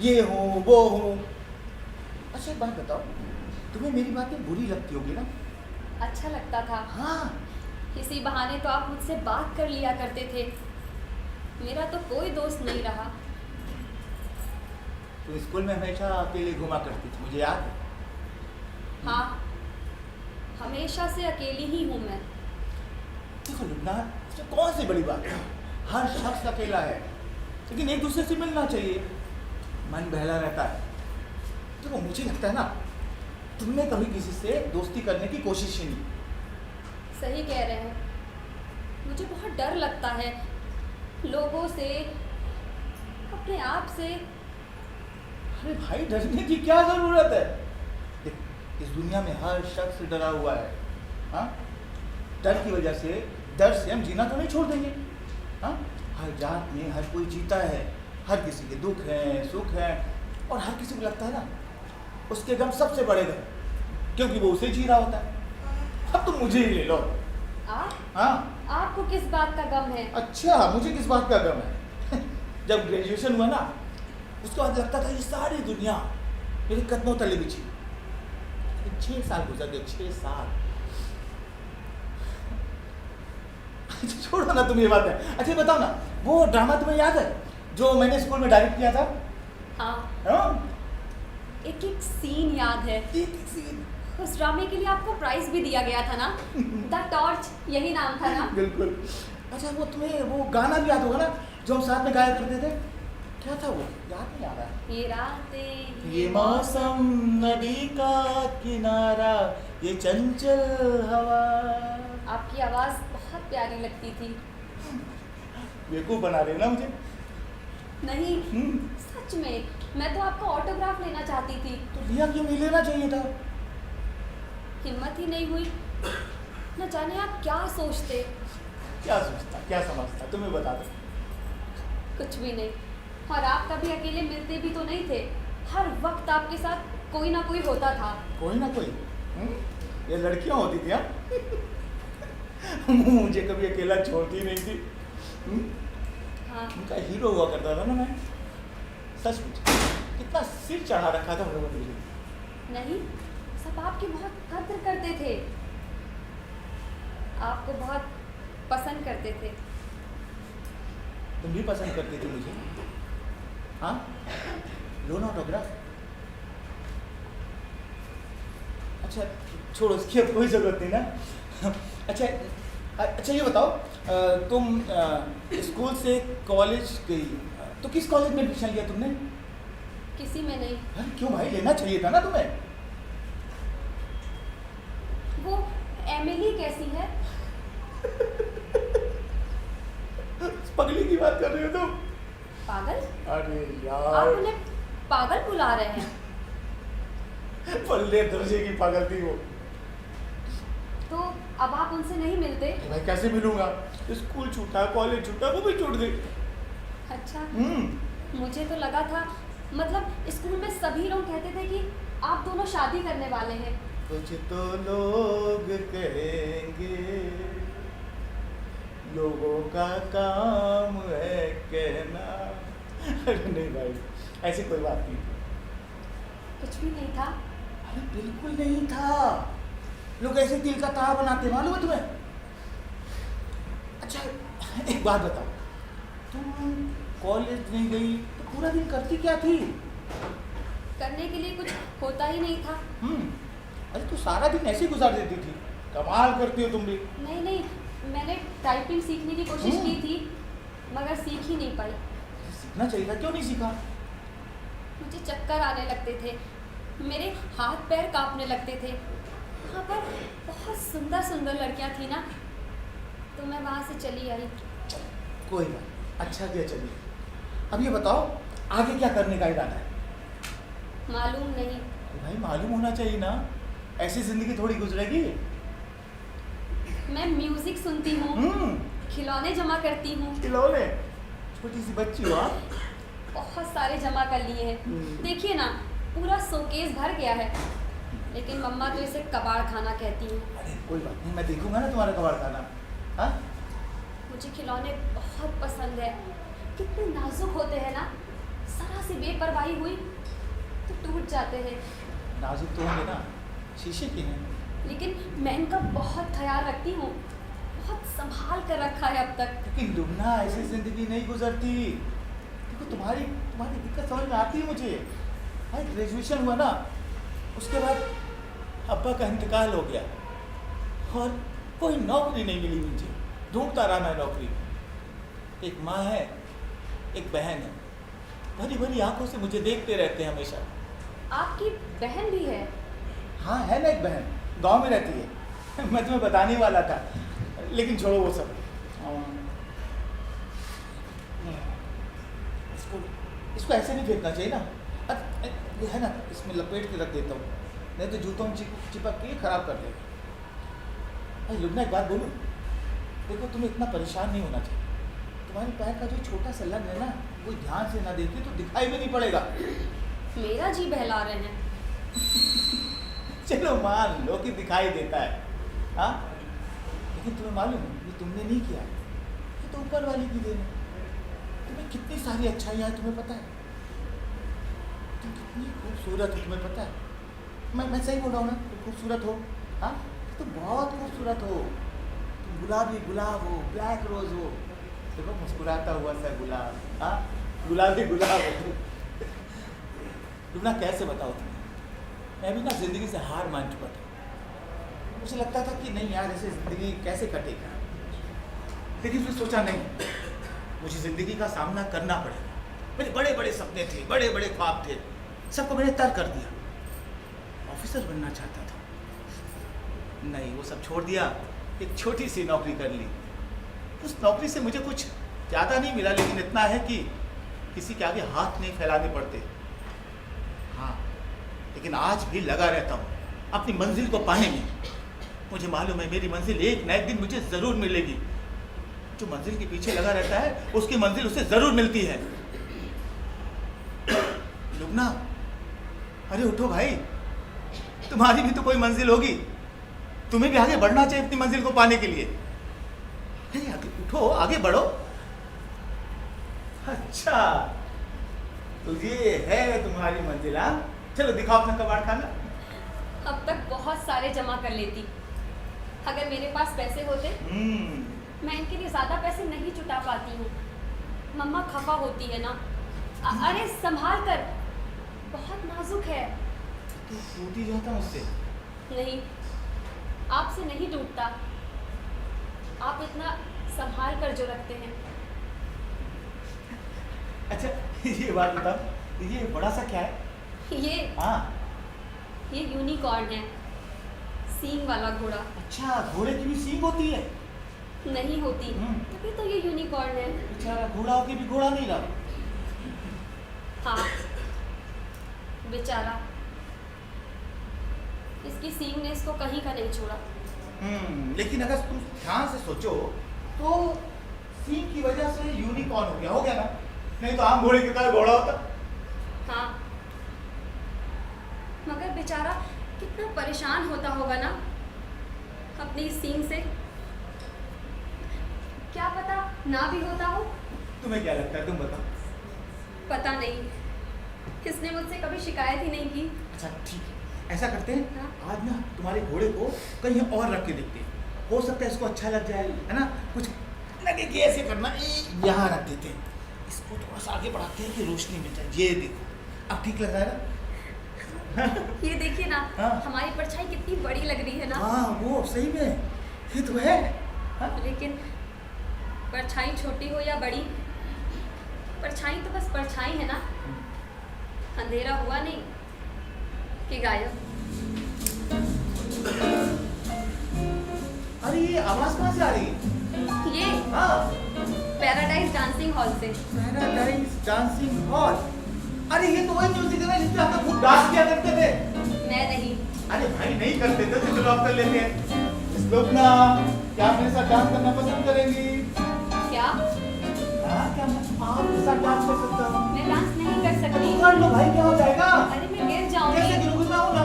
ये हूँ वो हूँ। अच्छा एक बात बताओ, तुम्हें मेरी बातें बुरी लगती होगी ना? अच्छा लगता था। हाँ, इसी बहाने तो आप मुझसे बात कर लिया करते थे। मेरा तो कोई दोस्त नहीं रहा। तुम स्कूल में हमेशा अकेले घुमा करती थी, मुझे याद है। हाँ, हमेशा से अकेली ही हूँ मैं। देखो लुबना, इसमें कौन सी बड़ी बात है? हर शख्स अकेला है, लेकिन एक दूसरे से मिलना चाहिए। मन बहला रहता है। देखो मुझे लगता है ना, तुमने कभी किसी से दोस्ती करने की कोशिश ही नहीं। सही कह रहे हैं, मुझे बहुत डर लगता है लोगों से, अपने आप से। अरे भाई डरने की क्या जरूरत है? देख, इस दुनिया में हर शख्स डरा हुआ है। हाँ, डर की वजह से, डर से हम जीना तो नहीं छोड़ देंगे। हाँ, हर जात में हर कोई जीता है। हर किसी के दुख हैं, सुख हैं, और हर किसी को लगता है ना उसके गम सबसे बड़े गम, क्योंकि वो उसे जी रहा होता है। अब तुम मुझे ही ले लो। आप? हाँ, आपको किस बात का गम है? अच्छा मुझे किस बात का गम है? जब ग्रेजुएशन हुआ ना, उसके बाद लगता था ये सारी दुनिया मेरे कदमों तले बिछी। 6 साल गुजर गए, 6 साल। छोड़ो ना तुम ये बात है। अच्छा बताओ ना, वो ड्रामा तुम्हें याद है जो मैंने स्कूल में डायरेक्ट किया था? हाँ, हाँ? एक एक सीन याद है। एक सीन। उस ड्रामे के लिए आपको प्राइज भी दिया गया था ना? द टॉर्च, यही नाम था ना? बिल्कुल। अच्छा वो तुम्हें वो गाना भी याद होगा ना जो हम साथ में गाया करते थे, क्या था वो, याद नहीं आ रहा है। ये रातें ये मौसम नदी का किनारा, ये चंचल हवा। आपकी आवाज़ बहुत प्यारी लगती थी। बेवकूफ बना रहे हो ना मुझे। नहीं, सच में मैं तो आपका ऑटोग्राफ लेना चाहती थी। तो लिया क्यों नहीं, लेना चाहिए था। हिम्मत ही नहीं हुई। न जाने आप क्या सोचते। क्या सोचता, क्या समझता, तुम्हें बता दो। कुछ भी नहीं। और आप कभी अकेले मिलते भी तो नहीं थे, हर वक्त आपके साथ कोई ना कोई होता था। कोई ना कोई, ये लड़कियां होती थी। हाँ? मुझे कभी अकेला छोड़ती नहीं थी। हाँ, उनका हीरो हुआ करता था ना मैं, सचमुच। कितना सिर चढ़ा रखा था उन लोगों ने मुझे। नहीं, सब आपकी बहुत कद्र करते थे, आपको बहुत पसंद करते थे। तुम भी पसंद करती थी मुझे? हाँ, लो ना ऑटोग्राफ। अच्छा छोड़ो, इसकी अब कोई ज़रूरत नहीं ना। अच्छा ये बताओ, तुम स्कूल से कॉलेज गई तो किस कॉलेज में एडमिशन लिया तुमने? किसी में नहीं। अरे क्यों भाई, लेना चाहिए था ना तुम्हें। वो एमिली कैसी है? पगली की बात कर रहे हो तुम? पागल? अरे आप यार, उन्हें पागल बुला रहे हैं। पल्ले दर्जे की पागल थी वो। तो अब आप उनसे नहीं मिलते? भाई कैसे मिलूंगा, स्कूल छूटा, कॉलेज छूटा, वो भी छूट गई। अच्छा, मुझे तो लगा था, मतलब स्कूल में सभी लोग कहते थे कि आप दोनों शादी करने वाले हैं। कुछ तो लोग कहेंगे, लोगों का काम है कहना। अरे नहीं भाई, ऐसी कोई बात नहीं थी। कुछ भी नहीं था? अरे बिल्कुल नहीं था। लोग ऐसे तिल का तार बनाते, मालूम है तुम्हें? अच्छा एक बात बताओ, तुम कॉलेज नहीं गई तो पूरा दिन करती क्या थी? करने के लिए कुछ होता ही नहीं था। अरे तू सारा दिन ऐसे गुजार देती थी, कमाल करती हो तुम भी। नहीं नहीं, मैंने टाइपिंग सीखने की कोशिश की थी, मगर सीख ही नहीं पाई। सीखना चाहिए था, क्यों नहीं सीखा? मुझे चक्कर आने लगते थे, मेरे हाथ पैर कांपने लगते थे। वहाँ पर बहुत सुंदर सुंदर लड़कियाँ थी ना, तो मैं वहाँ से चली आई। कोई बात, अच्छा किया चलिए। अब ये बताओ, आगे क्या करने का इरादा है? मालूम नहीं। भाई मालूम होना चाहिए ना, ऐसी जिंदगी थोड़ी गुजरेगी। मैं म्यूजिक सुनती हूँ, खिलौने जमा करती हूँ। खिलौने? छोटी सी बच्ची हो आप। बहुत सारे जमा कर लिए हैं। देखिए ना, पूरा शोकेस भर गया है, लेकिन मम्मा तो इसे कबाड़ खाना कहती हैं। अरे कोई बात नहीं, मैं देखूंगा ना तुम्हारा कबाड़ खाना। हाँ, मुझे खिलौने बहुत पसंद है। कितने नाजुक होते हैं ना, जरा सी बेपरवाही हुई तो टूट जाते हैं। नाजुक तो होंगे ना, शीशे के हैं। लेकिन मैं इनका बहुत ख्याल रखती हूँ, बहुत संभाल कर रखा है अब तक। लेकिन लुबना ऐसी जिंदगी नहीं गुजरती। देखो तुम्हारी दिक्कत समझ में आती है मुझे। भाई ग्रेजुएशन हुआ ना, उसके बाद अब्बा का इंतकाल हो गया और कोई नौकरी नहीं मिली मुझे। ढूंढता रहा मैं नौकरी। एक माँ है, एक बहन है, भरी भरी आंखों से मुझे देखते रहते हैं हमेशा। आपकी बहन भी है? हाँ है ना, एक बहन गांव में रहती है। मैं तुम्हें बताने वाला था, लेकिन छोड़ो वो सब। इसको ऐसे नहीं फेंकना चाहिए ना। ये है ना, इसमें लपेट के रख देता हूँ, नहीं तो जूतों में चिपक के खराब कर देगा। अरे लुबना एक बात बोलूँ, देखो तुम्हें इतना परेशान नहीं होना चाहिए। तुम्हारे पैर का जो छोटा सा लग है ना, वो ध्यान से ना देखे तो दिखाई भी नहीं पड़ेगा। मेरा जी बहला रहे हैं। चलो मान लो कि दिखाई देता है, हाँ, लेकिन तुम्हें मालूम है ये तुमने नहीं किया, ये तो ऊपर वाले की देन है। तुम्हें कितनी सारी अच्छाइयाँ हैं, तुम्हें पता है? तुम कितनी खूबसूरत हो, तुम्हें पता है? मैं सही बोल रहा हूँ ना? तुम खूबसूरत हो, हाँ, तुम बहुत खूबसूरत हो। तुम गुलाबी गुलाब हो, ब्लैक रोज हो। देखो मुस्कुराता हुआ सा गुलाब, हाँ, गुलाबी गुलाब हो। तुम ना कैसे बताओ तुम्हें, मैं भी ना ज़िंदगी से हार मान चुका था। मुझे लगता था कि नहीं यार, ऐसे ज़िंदगी कैसे कटेगा। लेकिन फिर सोचा नहीं, मुझे जिंदगी का सामना करना पड़ेगा। मेरे बड़े बड़े सपने थे, बड़े बड़े ख्वाब थे, सबको मैंने तर्क कर दिया। ऑफिसर बनना चाहता था, नहीं वो सब छोड़ दिया, एक छोटी सी नौकरी कर ली। उस नौकरी से मुझे कुछ ज़्यादा नहीं मिला, लेकिन इतना है कि किसी के आगे हाथ नहीं फैलाने पड़ते। हाँ, लेकिन आज भी लगा रहता हूँ अपनी मंजिल को पाने में। मुझे मालूम है मेरी मंजिल एक न एक दिन मुझे ज़रूर मिलेगी। जो मंजिल के पीछे लगा रहता है उसकी मंजिल उसे ज़रूर मिलती है। लुबना, अरे उठो भाई, तुम्हारी भी तो कोई मंजिल होगी, तुम्हें भी आगे बढ़ना चाहिए अपनी मंजिल को पाने के लिए। अरे आगे उठो, आगे बढ़ो। अच्छा, तो ये है तुम्हारी मंजिल? हाँ, चलो दिखाओ अपना कबाड़ खाना। अब तक बहुत सारे जमा कर लेती, अगर मेरे पास पैसे होते। मैं इनके लिए ज़्यादा पैसे नहीं जुटा पाती हूँ। मम्मा खफा होती है ना। अरे संभाल कर, बहुत नाजुक है। तो टूट ही जाता मुझसे। नहीं, आपसे नहीं टूटता। आप इतना संभाल कर जो रखते हैं। अच्छा, ये बात बताओ, ये बड़ा सा क्या है? ये यूनिकॉर्न है, सींग वाला घोड़ा। अच्छा, घोड़े की भी सींग होती है? नहीं होती, तभी तो ये यूनिकॉर्न है। बेचारा घोड़ा होके भी घोड़ा नहीं रहा। हाँ, बेचारा, इसकी सींग ने इसको कहीं का नहीं छोड़ा। लेकिन अगर तुम ध्यान से सोचो तो सींग की वजह से यूनिकॉर्न हो गया ना? नहीं तो आम घोड़े की तरह घोड़ा होता। हाँ, मगर बेचारा कितना परेशान होता होगा ना अपनी सींग से। क्या पता ना भी होता हो। तुम्हें क्या लगता है, तुम बताओ। पता नहीं, किसने मुझसे कभी शिकायत ही नहीं की। अच्छा ठीक है, ऐसा करते हैं। हाँ? आज ना तुम्हारे घोड़े को कहीं और रख के देखते हैं, हो सकता है इसको अच्छा लग जाए, है ना? कुछ लगे कि ऐसे करना, यहाँ रख देते हैं, इसको थोड़ा सा आगे बढ़ाते हैं कि रोशनी मिल जाए। ये देखो, अब ठीक लग रहा है ना? ये देखिए ना, हाँ? हमारी परछाई कितनी बड़ी लग रही है ना। हाँ, वो सही में ये तो है। हाँ? लेकिन परछाई छोटी हो या बड़ी, परछाई तो बस परछाई है ना। अंधेरा हुआ नहीं कि गायब। अरे ये आवाज कहाँ से आ रही है? ये हाँ, पैराडाइज डांसिंग हॉल से। Paradise dancing hall. अरे ये तो वही म्यूजिक है ना जिसमें हम लोग खूब डांस किया करते थे। मैं नहीं। अरे भाई नहीं करते थे तो चलो आप कर लेते हैं। लोकना, क्या मेरे साथ डांस करना पसंद करेंगी? क्या? हाँ, क्या मैं आपके साथ डांस कर सकता हूँ? मैं डांस नहीं कर सकती। कर लो भाई, क्या हो जाएगा? अरे मैं गिर जाऊंगी। कैसे गिरोगे? मैं हूं ना।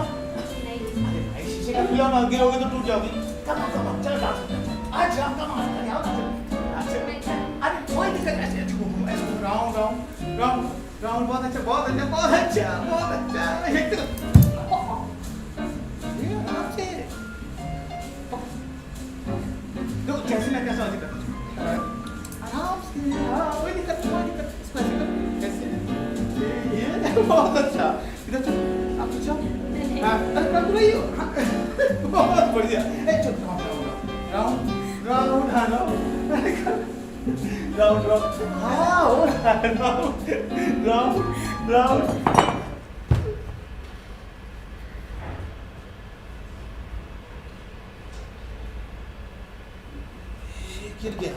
नहीं। अरे भाई शीशे का खिलाओ ना, गिरोगे तो टूट जाओगी। कम ऑन, चलो डांस करते हैं। आज हम कम ऑन, अरे आओ ना चलो। अच्छा, अरे कोई दिक्कत नहीं, ऐसे घूमो, ऐसे राउंड राउंड राउंड राउंड। बहुत अच्छा, बहुत अच्छा, बहुत अच्छा, बहुत अच्छा। एकदम ये आराम से। दो जैसे मैं कैसा होती करता हूँ, आराम से। हाँ, कोई दिक्कत नहीं, कोई दिक्कत नहीं। इसको ऐसे करो, कैसे? ये बहुत अच्छा। इधर चलो, आप पीछे आओ। हाँ, अरे कर रही हो। हाँ, बहुत बढ़िया। ए चलो, राउंड राउंड, हाँ राउंड, अरे राउंड राउंड, हाँ हो रहा है, राउंड राउंड राउंड। गिर गया।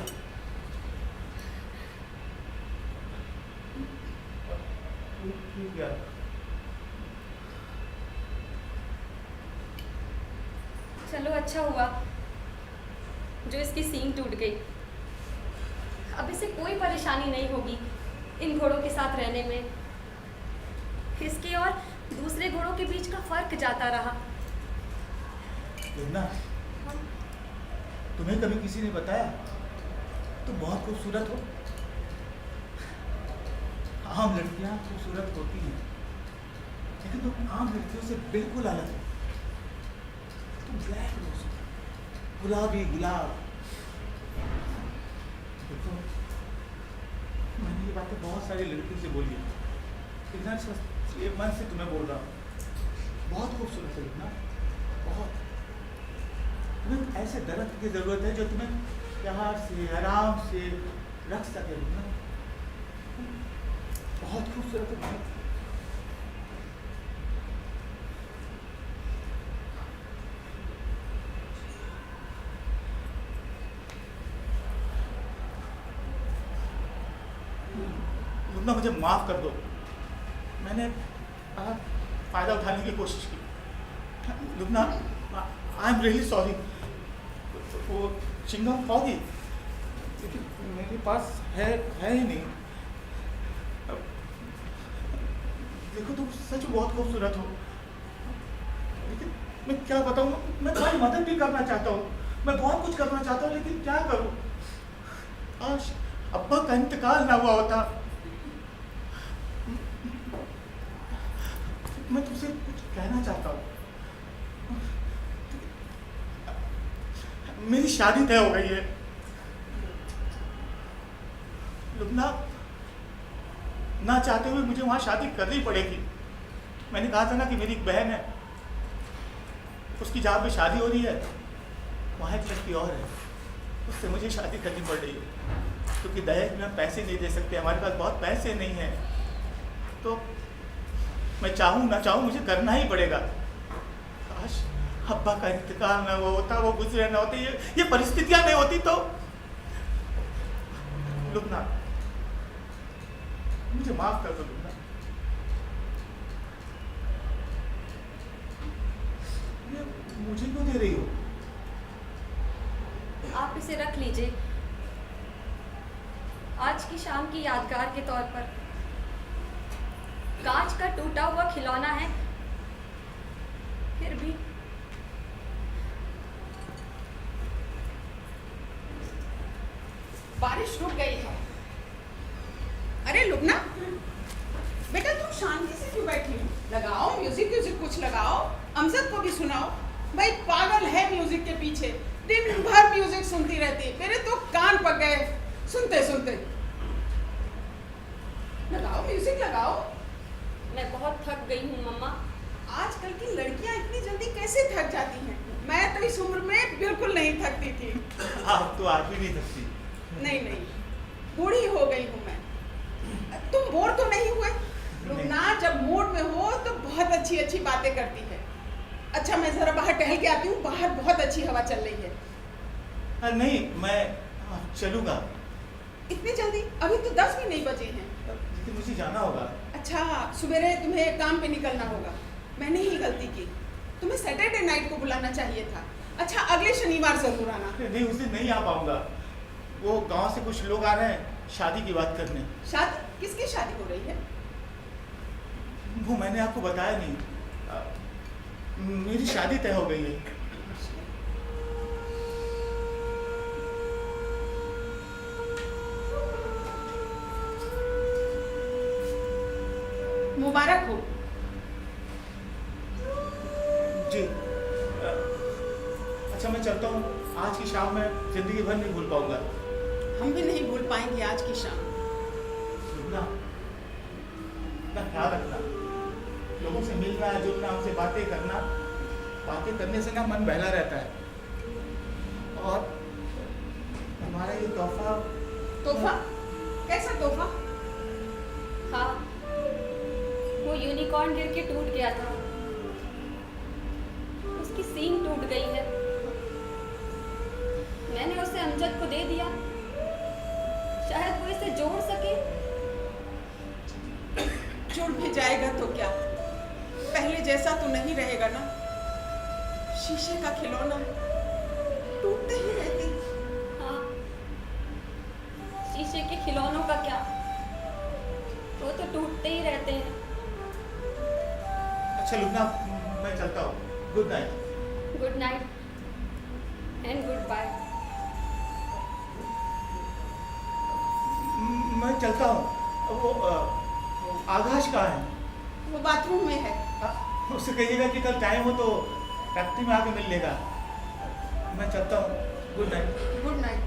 गिर गया। चलो अच्छा हुआ जो इसकी सींग टूट गई। अब इसे कोई परेशानी नहीं होगी इन घोड़ों के साथ रहने में। इसके और दूसरे घोड़ों के बीच का फर्क जाता रहा। ना, तुम्हें कभी किसी ने बताया तुम बहुत खूबसूरत हो? आम लड़कियां खूबसूरत होती हैं, लेकिन तुम आम लड़कियों से बिल्कुल अलग हो। तुम ब्लैक रोज हो, गुलाबी गुलाब। देखो, मैंने ये बातें बहुत सारी लड़कियों से बोली है, लेकिन ये मन से तुम्हें बोल रहा हूँ, बहुत खूबसूरत है ना, बहुत। तुम्हें ऐसे दरख्त की जरूरत है जो तुम्हें प्यार से आराम से रख सके ना। बहुत खूबसूरत है। लुबना मुझे माफ कर दो, मैंने फायदा उठाने की कोशिश की। Lubna I am really sorry. वो चिंगम खाओगी लेकिन मेरे पास है ही नहीं। देखो तुम सच बहुत खूबसूरत हो, लेकिन मैं क्या बताऊँ, मैं तुम्हारी मदद भी करना चाहता हूँ, मैं बहुत कुछ करना चाहता हूँ, लेकिन क्या करूँ। आज अब्बा का इंतकाल ना हुआ होता। मैं तुमसे कुछ कहना चाहता हूँ। मेरी शादी तय हो गई है लुबना, ना चाहते हुए मुझे वहाँ शादी करनी पड़ेगी। मैंने कहा था ना कि मेरी एक बहन है, उसकी जहाँ पे शादी हो रही है वहाँ एक लड़की और है, उससे मुझे शादी करनी पड़ रही है, क्योंकि दहेज में हम पैसे नहीं दे सकते, हमारे पास बहुत पैसे नहीं हैं। तो मैं चाहूँ ना चाहूँ मुझे करना ही पड़ेगा। काश अब्बा का इंतकाल ना हुआ होता, वो गुजरे ना होते, ये परिस्थितियाँ नहीं होती तो। लुबना मुझे माफ कर दो लुबना। ये मुझे क्यों दे रही हो? आप इसे रख लीजिए, आज की शाम की यादगार के तौर पर। कांच का टूटा हुआ खिलौना है, फिर भी बारिश रुक गई है। अरे लुबना, बेटा तुम शांति से क्यों बैठी हो? लगाओ म्यूजिक, कुछ लगाओ, अमजद को भी सुनाओ। भाई पागल है म्यूजिक के पीछे, दिन भर म्यूजिक सुनती रहती, मेरे तो कान पक गए सुनते सुनते। लगाओ म्यूजिक लगाओ। मैं बहुत थक गई हूँ मम्मा। आजकल की लड़कियां इतनी जल्दी कैसे थक जाती हैं? मैं तो इस उम्र में बिल्कुल नहीं थकती थी। आप तो आप भी नहीं थकती। नहीं नहीं, बूढ़ी हो गई हूँ मैं। तुम बोर तो नहीं हुए? लुबना जब मूड में हो तो बहुत अच्छी अच्छी बातें करती है। अच्छा मैं जरा बाहर टहल के आती हूँ, बाहर बहुत अच्छी हवा चल रही है। नहीं मैं चलूँगा। इतनी जल्दी? अभी तो 10 भी नहीं बजे हैं। लेकिन मुझे जाना होगा। अच्छा सवेरे तुम्हें काम पे निकलना होगा, मैंने ही गलती की, तुम्हें सैटरडे नाइट को बुलाना चाहिए था। अच्छा अगले शनिवार जरूर आना। नहीं उस दिन नहीं आ पाऊंगा, वो गांव से कुछ लोग आ रहे हैं शादी की बात करने। शादी? किसकी शादी हो रही है? वो मैंने आपको बताया नहीं, मेरी शादी तय हो गई है। मुबारक हो। जी अच्छा मैं चलता हूँ, आज की शाम में जिंदगी भर नहीं भूल पाऊंगा। हम भी नहीं भूल पाएंगे आज की शाम। ना ख्याल रखना, लोगों से मिलना जुलना, उनसे बातें करना, बातें करने से ना मन बहला रहता है। और हमारा ये तोहफा। तोहफा? कैसा तोहफा? हाँ, वो यूनिकॉर्न गिर के टूट गया था, उसकी सींग टूट गई है। मैंने उसे अमजद को दे दिया, शायद वो इसे जोड़ सके। जुड़ भी जाएगा तो क्या, पहले जैसा तो नहीं रहेगा ना। शीशे का खिलौना, टूटते ही रहती। हाँ, शीशे के खिलौनों का क्या, वो तो टूटते ही रहते हैं। अच्छा लुबना मैं चलता हूँ, good night. Good night and good bye. मैं चलता हूँ। वो आकाश कहाँ है? वो बाथरूम में है। उससे कहिएगा कि कल टाइम हो तो फैक्ट्री में आके मिल लेगा। मैं चलता हूँ, good night. Good night.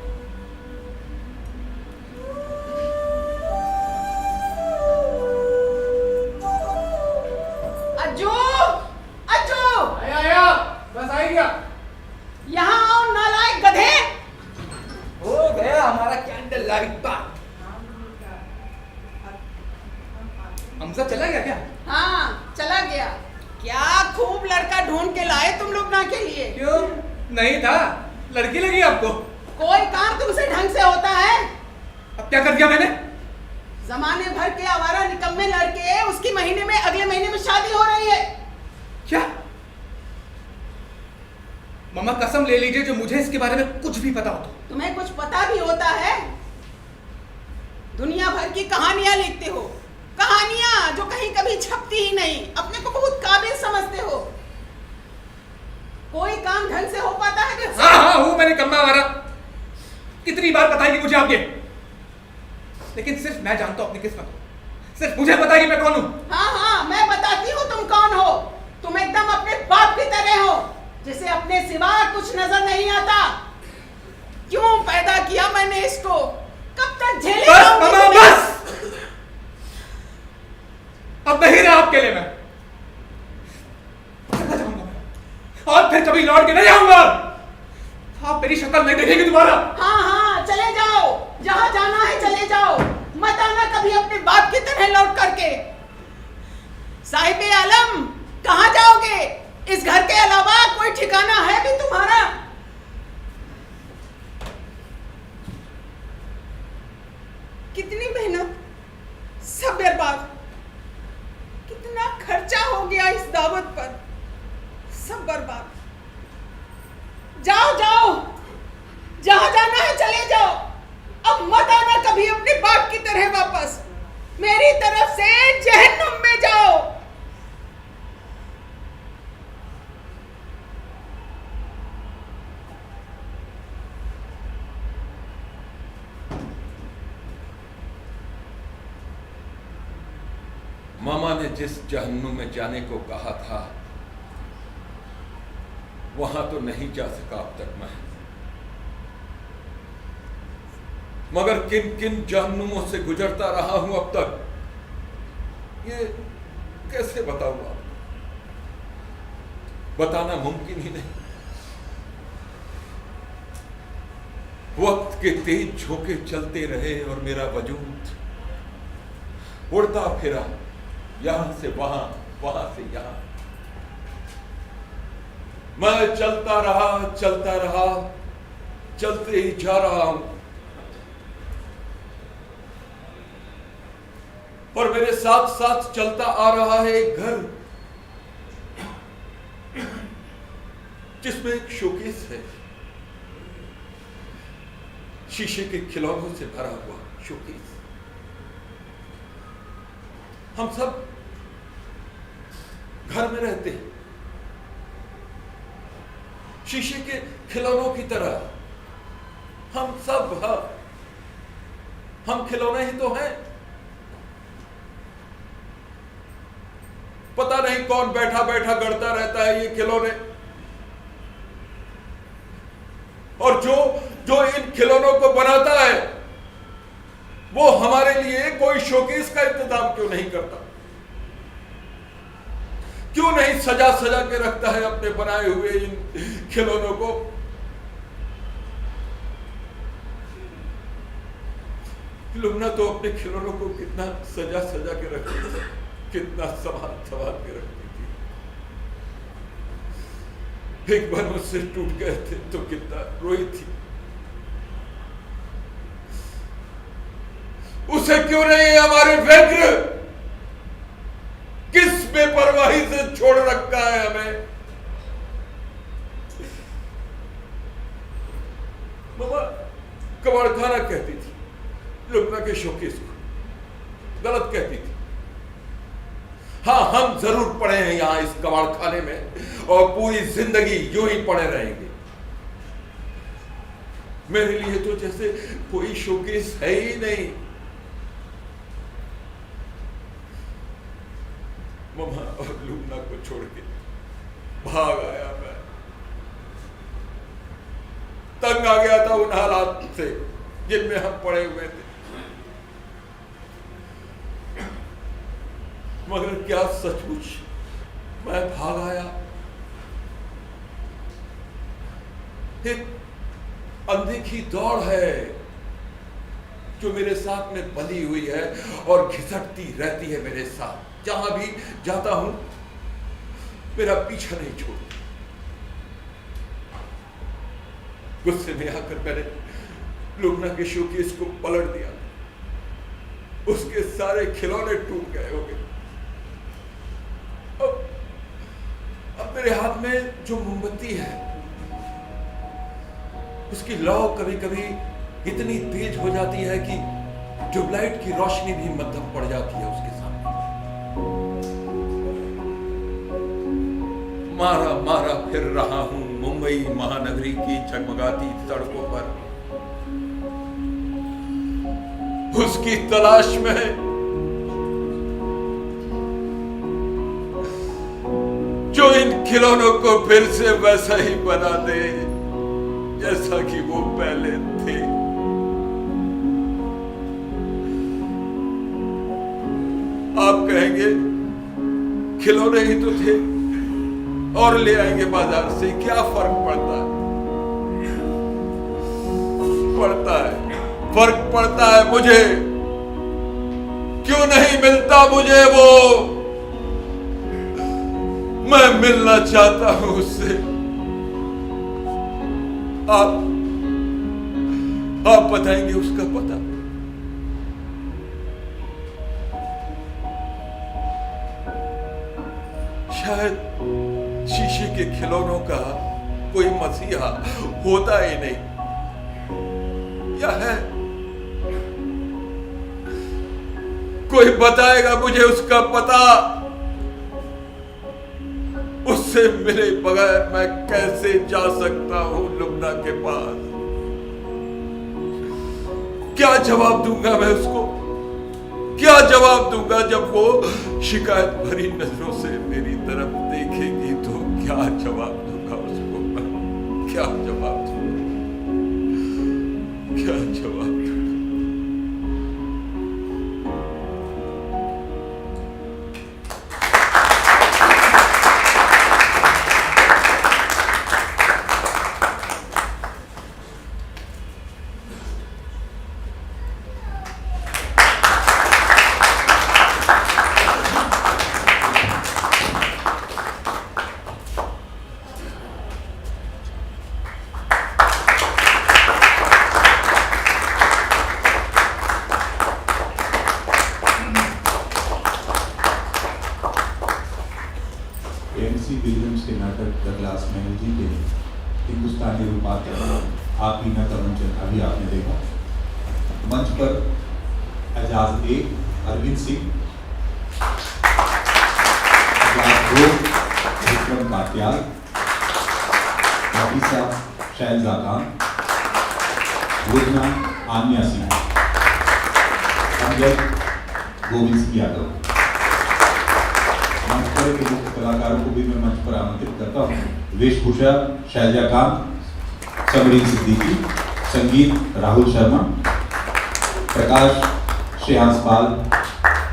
Ajju, Ajju, आया बस आ गया। यहाँ आओ नालायक गधे। लड़का। हमजा चला गया क्या? हाँ चला गया। क्या खूब लड़का ढूंढ के लाए तुम लोग ना के लिए। क्यों नहीं था? लड़की लगी आपको? कोई काम तुमसे ढंग से होता है? अब क्या कर दिया मैंने? जमाने भर के आवारा निकम्मे लड़के, उसकी महीने में अगले महीने में शादी हो रही है। क्या? मम्मा कसम ले लीजिए जो मुझे इसके बारे में कुछ भी पता हो तो। तुम्हें कुछ पता भी होता है? दुनिया भर की कहानियां लिखते हो, कहानियां जो कहीं कभी छपती ही नहीं। अपने को बहुत काबिल समझते हो। कोई काम ढंग से हो पाता है क्या? हाँ हूँ मैंने कम्मा वाला। कितनी बार बताएगी मुझे आप ये? लेकिन सिर्फ मैं जानता हूँ अपनी किस्मत को। सिर्फ मुझे पता है कि मैं कौन हूँ। हाँ मैं बताती हूँ तुम कौन हो। तुम एकदम अपने बाप की तरह हो, जिसे अपने सिवा कुछ नजर नहीं आता। क्यों पैदा किया मैंने इसको? कब तक झेलेगा? बस मामा बस। अब नहीं रहा आपके लिए मैं। चला जाऊंगा मैं। और फिर कभी लौट के नहीं आऊंगा। आप मेरी शक्ल नहीं देखेंगे दोबारा। हाँ चले जाओ, जहां जाना है चले जाओ। मत आना कभी अपने बाप की तरह लौट करके। साहिबे आलम कहाँ जाओगे? इस घर के अलावा कोई ठिकाना है भी तुम्हारा? कितनी मेहनत सब बर्बाद। कितना खर्चा हो गया इस दावत पर, सब बर्बाद। जाओ जहां जाना है चले जाओ। अब मत आना कभी अपने बाप की तरह वापस। मेरी तरफ से जहन्नुम में जाओ। मामा ने जिस जहन्नुम में जाने को कहा था वहां तो नहीं जा सका अब तक मैं। मगर किन किन जहन्नुमों से गुजरता रहा हूं अब तक, ये कैसे बताऊंगा? बताना मुमकिन ही नहीं। वक्त के तेज झोंके चलते रहे और मेरा वजूद उड़ता फिरा, यहां से वहां, वहां से यहां। मैं चलता रहा, चलते ही जा रहा हूं। और मेरे साथ साथ चलता आ रहा है एक घर, जिसमें एक शोकेस है, शीशे के खिलौनों से भरा हुआ शोकेस। हम सब घर में रहते हैं, शीशे के खिलौनों की तरह। हम सब हम खिलौने ही तो हैं। पता नहीं कौन बैठा बैठा गढ़ता रहता है ये खिलौने, और जो इन खिलौनों को बनाता है वो हमारे लिए कोई शोकेस का इंतजाम क्यों नहीं करता? क्यों नहीं सजा सजा के रखता है अपने बनाए हुए इन खिलौनों को? लुमना तो अपने खिलौनों को कितना सजा सजा के रखती थी, कितना संभाल के रखती थी। एक बार मुझसे टूट गए थे तो कितना रोई थी। उसे क्यों नहीं हमारे व्यग्र किस बेपरवाही से छोड़ रखा है हमें? मामा कबाड़खाना कहती थी लुमना के शोकेस को, गलत कहती थी। हाँ हम जरूर पड़े हैं यहां इस कबाड़खाने में, और पूरी जिंदगी यूं ही पड़े रहेंगे। मेरे लिए तो जैसे कोई शोकेस है ही नहीं। मम्मा और लुमना को छोड़ के भाग आया मैं। तंग आ गया था उन हालात से जिनमें हम पड़े हुए थे। मगर क्या सचमुच मैं भाग आया? एक अनदेखी दौड़ है, जो मेरे साथ में बंधी हुई है और घिसटती रहती है मेरे साथ। जहां भी जाता हूं मेरा पीछा नहीं छोड़ती। गुस्से में आकर मैंने लुबना के शोकेस को पलट दिया। उसके सारे खिलौने टूट गए होंगे। अब मेरे हाथ में जो मोमबत्ती है उसकी लौ कभी कभी इतनी तेज हो जाती है कि ट्यूबलाइट की रोशनी भी मध्यम पड़ जाती है उसके सामने। मारा मारा फिर रहा हूं मुंबई महानगरी की झगमगाती सड़कों पर, उसकी तलाश में जो इन खिलौनों को फिर से वैसा ही बना दे जैसा कि वो पहले थे। आप कहेंगे खिलौने ही तो थे और ले आएंगे बाजार से, क्या फर्क पड़ता है? फर्क पड़ता है मुझे। क्यों नहीं मिलता मुझे वो? मैं मिलना चाहता हूं उससे। आप बताएंगे उसका पता? शायद शीशे के खिलौनों का कोई मसीहा होता ही नहीं, या है? कोई बताएगा मुझे उसका पता? उससे मिले बगैर मैं कैसे जा सकता हूं लुबना के पास? क्या जवाब दूंगा मैं उसको? क्या जवाब दूंगा जब वो शिकायत भरी नजरों से मेरी तरफ देखेगी? तो क्या जवाब दूंगा उसको? क्या जवाब दूंगा? क्या जवाब दूंगा? एमसी विलियम्स के नाटक द ग्लास मैनेजी के हिंदुस्तानी रूपांतर आकीना का मंचन अभी आपने देखा। मंच पर एजाज 1 अरविंद सिंह, एजाज 2 विक्रम कात्याल, नफीसा शैलजा खान, लुबना आन्या सिंह, अमजद गोविंद सिंह यादव। मंच पर के मुख्य कलाकारों को भी मैं मंच पर आमंत्रित करता हूँ। वेशभूषा शैलजा खान, समरीन सिद्दीकी, संगीत राहुल शर्मा, प्रकाश श्रेयांश पाल,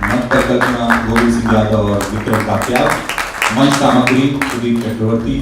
मंच पर कल्पना गोविंद सिंह यादव और विक्रम कात्याल, मंच सामग्री सुदीप चक्रवर्ती।